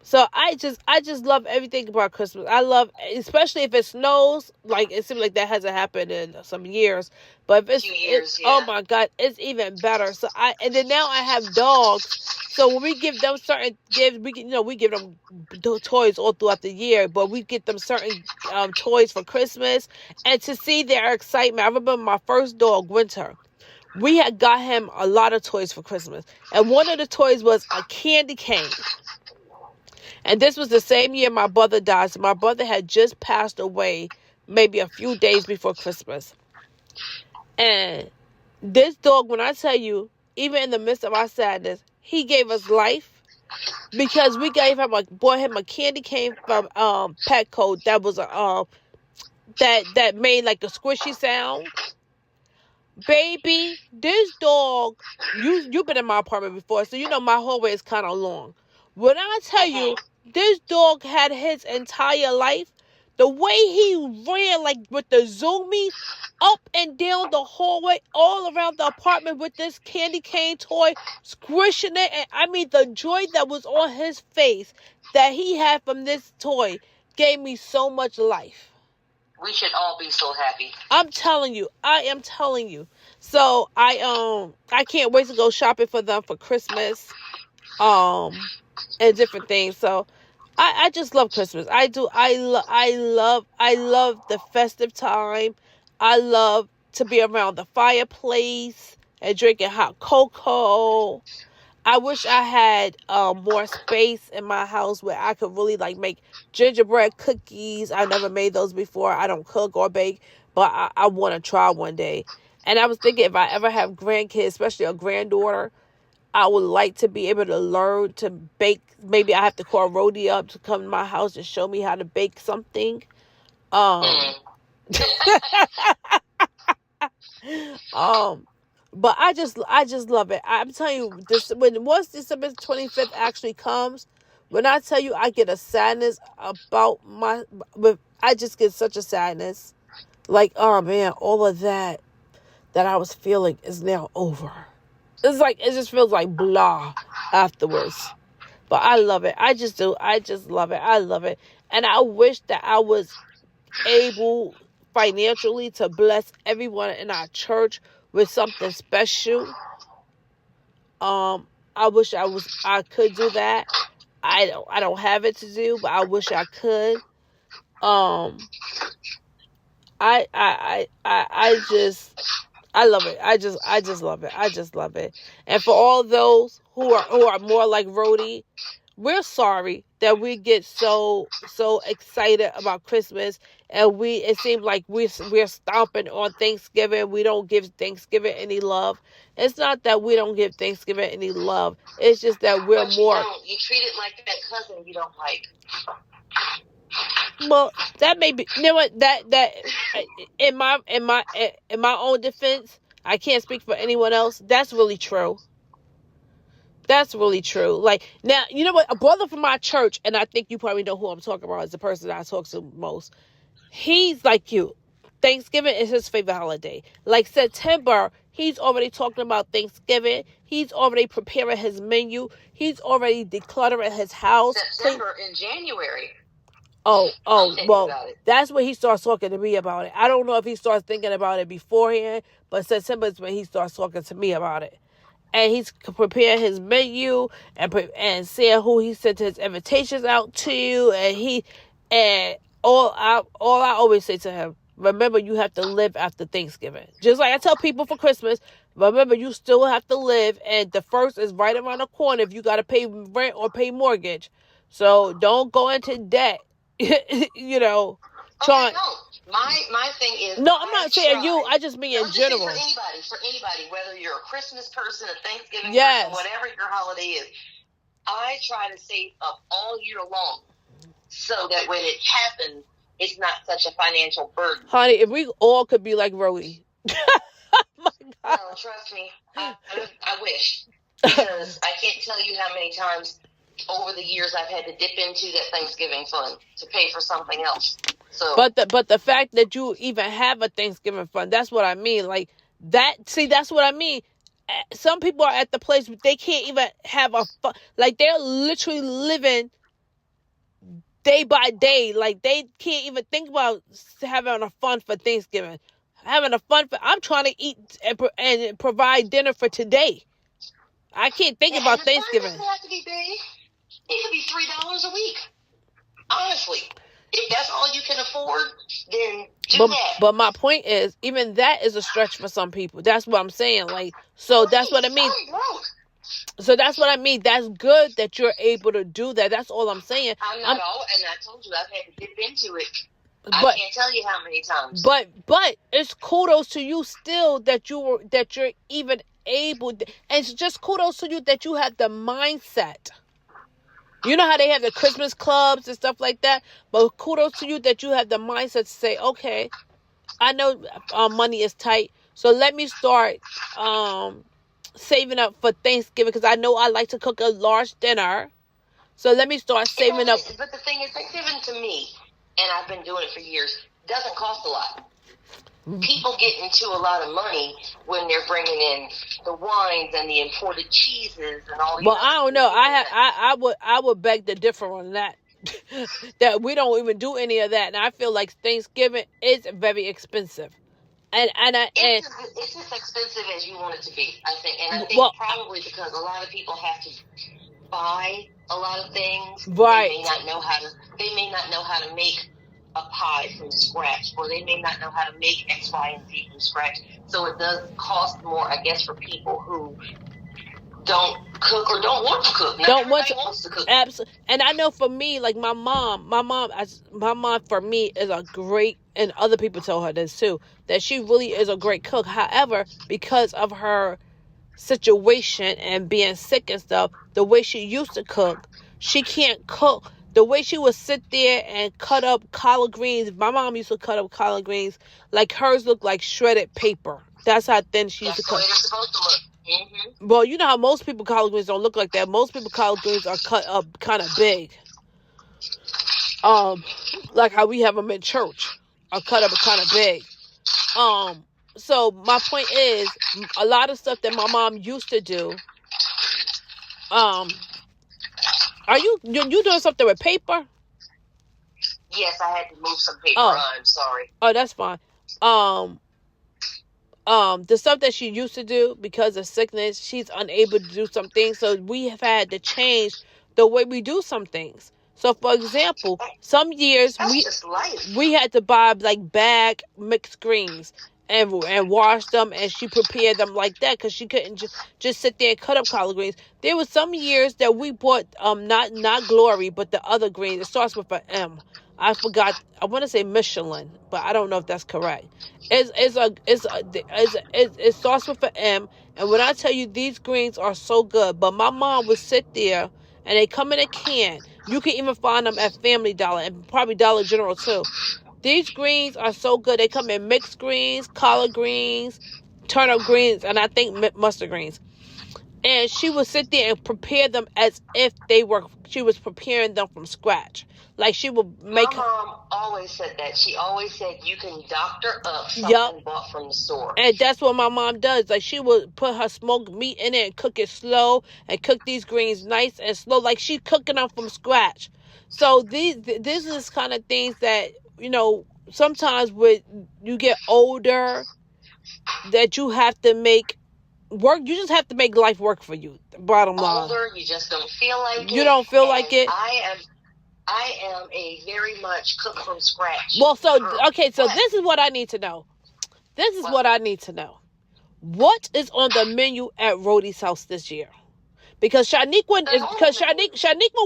so I just love everything about Christmas. I love, especially if it snows. Like, it seems like that hasn't happened in some years. But if it's oh my God, it's even better. So and then now I have dogs. So when we give them certain gifts, we give them toys all throughout the year. But we get them certain toys for Christmas, and to see their excitement. I remember my first dog, Winter. We had got him a lot of toys for Christmas, and one of the toys was a candy cane. And this was the same year my brother died. So my brother had just passed away maybe a few days before Christmas. And this dog, when I tell you, even in the midst of our sadness, he gave us life, because we bought him a candy cane from Petco that was that made like a squishy sound. Baby, this dog, you've been in my apartment before, so you know my hallway is kind of long. When I tell you, this dog had his entire life, the way he ran, like with the zoomies, up and down the hallway, all around the apartment with this candy cane toy, squishing it. And I mean, the joy that was on his face that he had from this toy gave me so much life. We should all be so happy. I'm telling you. I am telling you. So I can't wait to go shopping for them for Christmas. And different things. So I just love Christmas. I do. I love the festive time. I love to be around the fireplace and drinking hot cocoa. I wish I had more space in my house where I could really like make gingerbread cookies. I never made those before. I don't cook or bake, but I want to try one day. And I was thinking, if I ever have grandkids, especially a granddaughter, I would like to be able to learn to bake. Maybe I have to call Rhodey up to come to my house and show me how to bake something. But I just love it. I'm telling you, once December 25th actually comes, when I tell you I get a sadness about I just get such a sadness. Like, oh man, all of that I was feeling is now over. It's like, it just feels like blah afterwards. But I love it. I just do. I just love it. I love it. And I wish that I was able financially to bless everyone in our church with something special. I wish I could do that. I don't have it to do, but I wish I could. I love it. I just love it. I just love it. And for all those who are more like Rhodey, we're sorry that we get so excited about Christmas, and it seems like we're stomping on Thanksgiving. We don't give Thanksgiving any love. It's not that we don't give Thanksgiving any love. It's just that we're more. You treat it like that cousin you don't like. Well, that may be. You know what? That in my own defense, I can't speak for anyone else. That's really true. That's really true. Like, now, you know what? A brother from my church, and I think you probably know who I'm talking about, is the person that I talk to most. He's like you. Thanksgiving is his favorite holiday. Like September, he's already talking about Thanksgiving. He's already preparing his menu. He's already decluttering his house. September and January. Well, that's when he starts talking to me about it. I don't know if he starts thinking about it beforehand, but September is when he starts talking to me about it. And he's preparing his menu and seeing who he sent his invitations out to. And all I always say to him, remember, you have to live after Thanksgiving. Just like I tell people for Christmas, remember, you still have to live, and the first is right around the corner if you got to pay rent or pay mortgage. So don't go into debt. You know, trying. Okay, no. My thing is. No, I'm not saying you. I just mean in general. For anybody, whether you're a Christmas person, a Thanksgiving person, whatever your holiday is, I try to save up all year long so that when it happens, it's not such a financial burden. Honey, if we all could be like Rowie. My God. No, trust me. I wish. Because I can't tell you how many times over the years I've had to dip into that Thanksgiving fund to pay for something else. So, but the fact that you even have a Thanksgiving fund, that's what I mean. Like that. See, that's what I mean. Some people are at the place where they can't even have a fund. Like they're literally living day by day. Like they can't even think about having a fund for Thanksgiving. Having a fund for. I'm trying to eat and provide dinner for today. I can't think about Thanksgiving. It doesn't have to be big. It could be $3 a week. Honestly, if that's all you can afford, then do that. But my point is, even that is a stretch for some people. That's what I'm saying. Like, so that's what I mean. So that's what I mean. That's good that you're able to do that. That's all I'm saying. I'm not all, and I told you I've had to dip into it. I can't tell you how many times. But it's kudos to you still that you're even able, and it's just kudos to you that you have the mindset. You know how they have the Christmas clubs and stuff like that? But kudos to you that you have the mindset to say, okay, I know money is tight, so let me start saving up for Thanksgiving because I know I like to cook a large dinner. So let me start saving up. But the thing is, Thanksgiving to me, and I've been doing it for years, doesn't cost a lot. People get into a lot of money when they're bringing in the wines and the imported cheeses and all these. Well, I don't know. I would beg to differ on that. That we don't even do any of that, and I feel like Thanksgiving is very expensive. It's as expensive as you want it to be, I think, and I think probably because a lot of people have to buy a lot of things. Right. They may not know how to make a pie from scratch, or they may not know how to make X, Y, and Z from scratch. So it does cost more, I guess, for people who don't cook or don't want to cook. Not everybody wants to cook. Absolutely. And I know for me, like my mom for me is a great, and other people tell her this too, that she really is a great cook. However, because of her situation and being sick and stuff, the way she used to cook, she can't cook. The way she would sit there and cut up collard greens, my mom used to cut up collard greens, like hers looked like shredded paper. That's how thin she used to cook. That's the way it's supposed to look. Mm-hmm. Well, you know how most people collard greens don't look like that. Most people collard greens are cut up kind of big. Like how we have them in church, are cut up kind of big. So my point is, a lot of stuff that my mom used to do, are you doing something with paper? Yes, I had to move some paper. I'm sorry. Oh, that's fine. The stuff that she used to do because of sickness, she's unable to do some things. So we have had to change the way we do some things. So, for example, some years we had to buy like bag mixed greens and wash them, and she prepared them like that because she couldn't just sit there and cut up collard greens. There was some years that we bought not Glory, but the other green. It starts with an M. I forgot. I want to say Michelin, but I don't know if that's correct. It starts with an M, and when I tell you these greens are so good, but my mom would sit there and they come in a can. You can even find them at Family Dollar and probably Dollar General too. These greens are so good. They come in mixed greens, collard greens, turnip greens, and I think mustard greens. And she would sit there and prepare them as if she was preparing them from scratch. Like she would My make. mom always said that. She always said you can doctor up Yup. something bought from the store. And that's what my mom does. Like she would put her smoked meat in it and cook it slow and cook these greens nice and slow. Like she cooking them from scratch. So this is kind of things that, sometimes when you get older, that you have to make work. You just have to make life work for you. Bottom line. Older, you just don't feel like it. You don't feel like it. I am a very much cook from scratch. Well, so this is what I need to know. What I need to know. What is on the menu at Rhodey's house this year? Because Shaniqua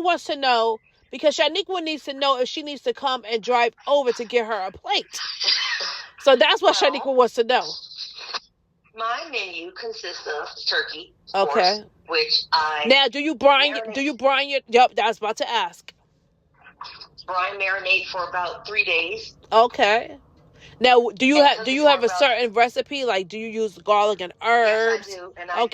wants to know. Because Shaniqua needs to know if she needs to come and drive over to get her a plate. So that's what Shaniqua wants to know. My menu consists of turkey. Okay. Course, which I now do you brine your? Yep, I was about to ask. Brine marinate for about 3 days. Okay. Now, do you have a certain recipe? Like, do you use garlic and herbs? Yes, I do. And I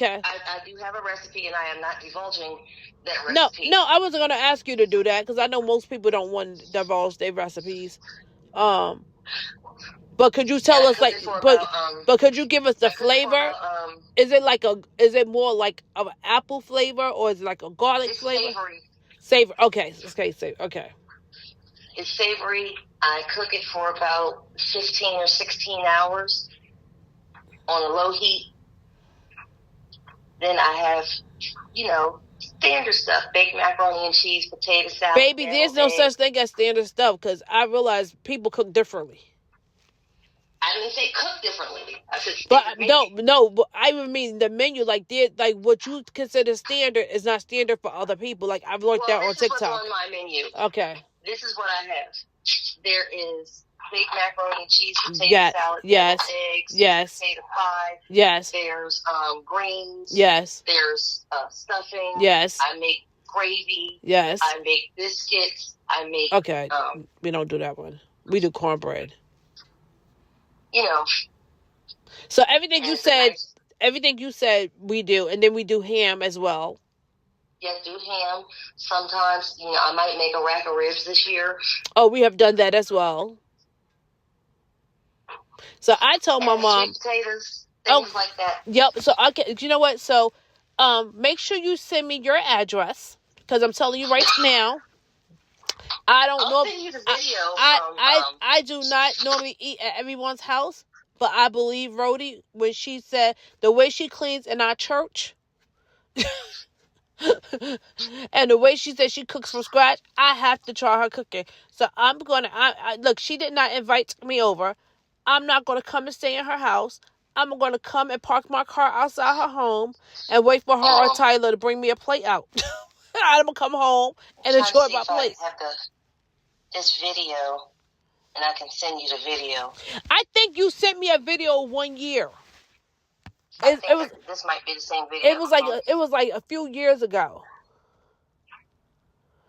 do have a recipe, and I am not divulging that recipe. No, I wasn't going to ask you to do that because I know most people don't want to divulge their recipes. But could you tell us but could you give us the flavor? Is it more like an apple flavor or is it like a garlic flavor? Savory. Savory. Okay. Okay. It's savory. I cook it for about 15 or 16 hours on a low heat. Then I have, standard stuff. Baked macaroni and cheese, potato salad. Baby, there's no such thing as standard stuff because I realize people cook differently. I didn't say cook differently. I said no, but I mean the menu, like what you consider standard is not standard for other people. Like I've learned that on TikTok. This is what's on my menu. Okay. This is what I have. There is baked macaroni and cheese, potato salad, eggs, potato pie. Yes. There's greens. Yes. There's stuffing. Yes. I make gravy. Yes. I make biscuits. I make. Okay. We don't do that one. We do cornbread. So everything you said we do, and then we do ham as well. Yeah, do ham. Sometimes, I might make a rack of ribs this year. Oh, we have done that as well. So I told my mom. Sweet potatoes, things like that. Yep. So you know what? So, make sure you send me your address because I'm telling you right now. I'll send you the video. I do not normally eat at everyone's house, but I believe Rhodey when she said the way she cleans in our church. And the way she said she cooks from scratch, I have to try her cooking. So I'm gonna. Look. She did not invite me over. I'm not gonna come and stay in her house. I'm gonna come and park my car outside her home and wait for her or Tyler to bring me a plate out. I'm gonna come home and enjoy my plate. I have this video, and I can send you the video. I think you sent me a video 1 year. This might be the same video. It was like a few years ago.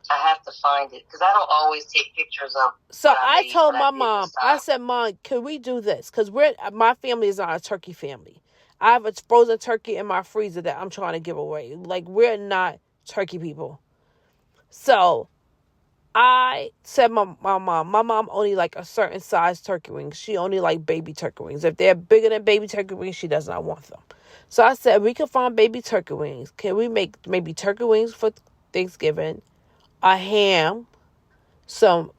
I have to find it because I don't always take pictures of. So I told my mom, I said, "Mom, can we do this? Because my family is not a turkey family. I have a frozen turkey in my freezer that I'm trying to give away. Like we're not turkey people." So I said, my mom only like a certain size turkey wings. She only like baby turkey wings. If they're bigger than baby turkey wings, she does not want them. So I said, we can find baby turkey wings. Can we make maybe turkey wings for Thanksgiving? A ham, some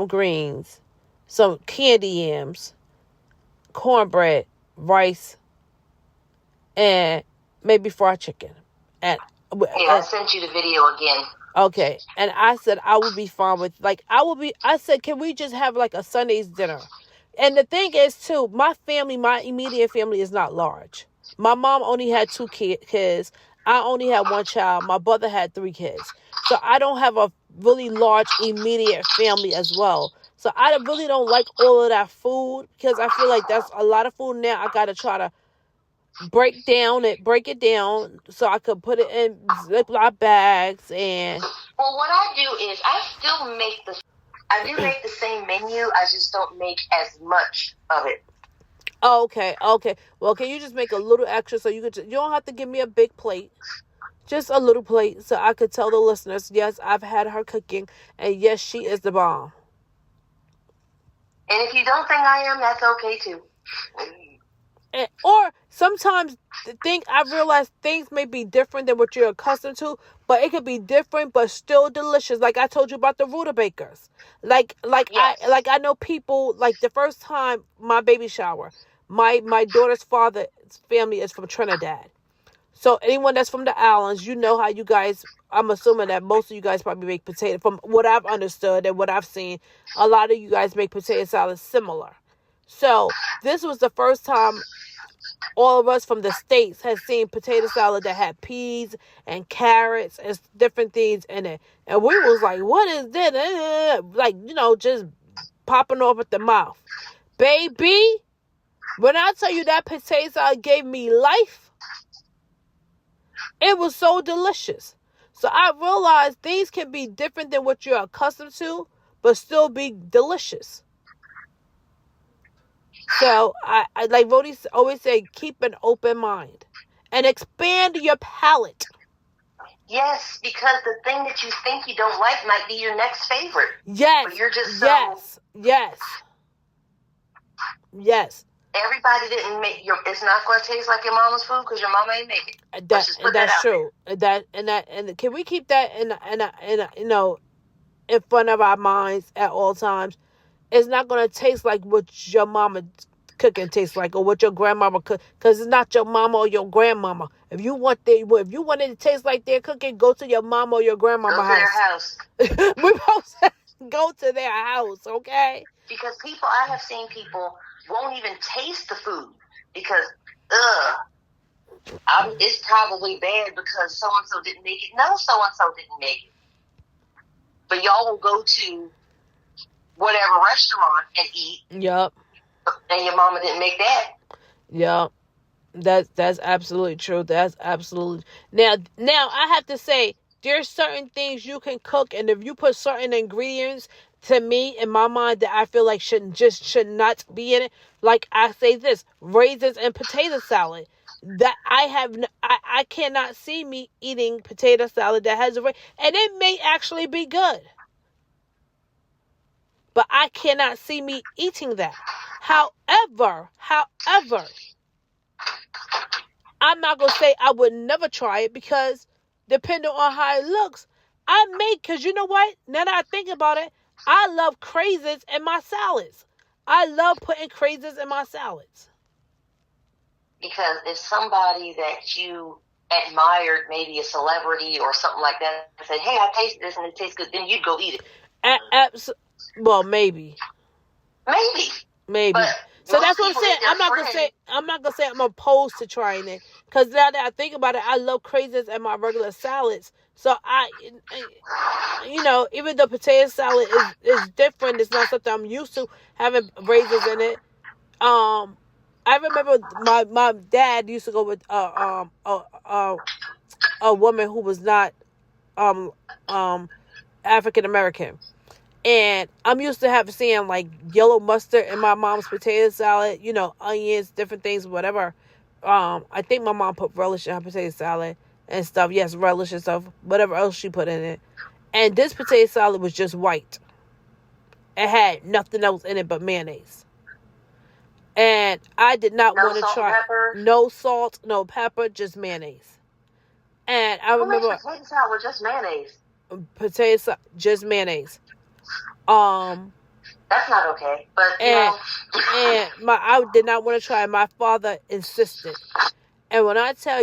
greens, some candy yams, cornbread, rice, and maybe fried chicken. And I sent you the video again. Okay, and I said I would be fine with I said, can we just have like a Sunday's dinner? And the thing is too, my immediate family is not large. My mom only had 2 kids. I only had 1 child. My brother had 3 kids. So I don't have a really large immediate family as well. So I really don't like all of that food because I feel like that's a lot of food now. I got to try to break it down so I could put it in Ziploc bags and. Well, what I do is I do make the same menu. I just don't make as much of it. Okay. Well, can you just make a little extra so you don't have to give me a big plate. Just a little plate so I could tell the listeners, yes, I've had her cooking, and yes, she is the bomb. And if you don't think I am, that's okay too. Or sometimes I realize things may be different than what you're accustomed to, but it could be different but still delicious. Like I told you about the rutabagas. Yes. I know people, like the first time my baby shower, my daughter's father's family is from Trinidad. So anyone that's from the islands, you know how you guys, I'm assuming that most of you guys probably make potato, from what I've understood and what I've seen, a lot of you guys make potato salad similar. So this was the first time all of us from the States had seen potato salad that had peas and carrots and different things in it. And we was like, what is this? Like, just popping off at the mouth. Baby, when I tell you that potato salad gave me life, it was so delicious. So I realized things can be different than what you're accustomed to, but still be delicious. So I like Rody always say, keep an open mind and expand your palate. Yes, because the thing that you think you don't like might be your next favorite. Yes. But you're just Yes. Everybody didn't make it's not going to taste like your mama's food because your mama ain't make it. That's true. And can we keep that in front of our minds at all times? It's not going to taste like what your mama cooking tastes like, or what your grandmama cook, because it's not your mama or your grandmama. If you want it to taste like their cooking, go to your mama or your grandmama house. We're supposed to go to their house, okay? Because I have seen people won't even taste the food because, it's probably bad because so-and-so didn't make it. No, so-and-so didn't make it. But y'all will go to whatever restaurant and eat. Yep. And your mama didn't make that. Yep. That's absolutely true. That's absolutely. Now I have to say, there's certain things you can cook, and if you put certain ingredients, to me, in my mind, that I feel like should not be in it. Like I say this, raisins and potato salad. That I cannot see me eating potato salad that has and it may actually be good, but I cannot see me eating that. However, I'm not going to say I would never try it, because depending on how it looks, I may, because you know what? Now that I think about it, I love craisins in my salads. I love putting craisins in my salads. Because if somebody that you admired, maybe a celebrity or something like that, said, hey, I tasted this and it tastes good, then you'd go eat it. Well, maybe. But so that's what I'm saying. I'm not gonna say I'm opposed to trying it, because now that I think about it, I love craisins in my regular salads. So even though potato salad is different, it's not something I'm used to having raisins in it. I remember my dad used to go with a woman who was not African American. And I'm used to seeing like yellow mustard in my mom's potato salad, onions, different things, whatever. I think my mom put relish in her potato salad and stuff. Yes, relish and stuff, whatever else she put in it. And this potato salad was just white. It had nothing else in it but mayonnaise. And I did not want to try. No salt, no pepper, just mayonnaise. And I remember potato salad with just mayonnaise. Just mayonnaise. That's not okay. But I did not want to try. My father insisted. And when I tell you,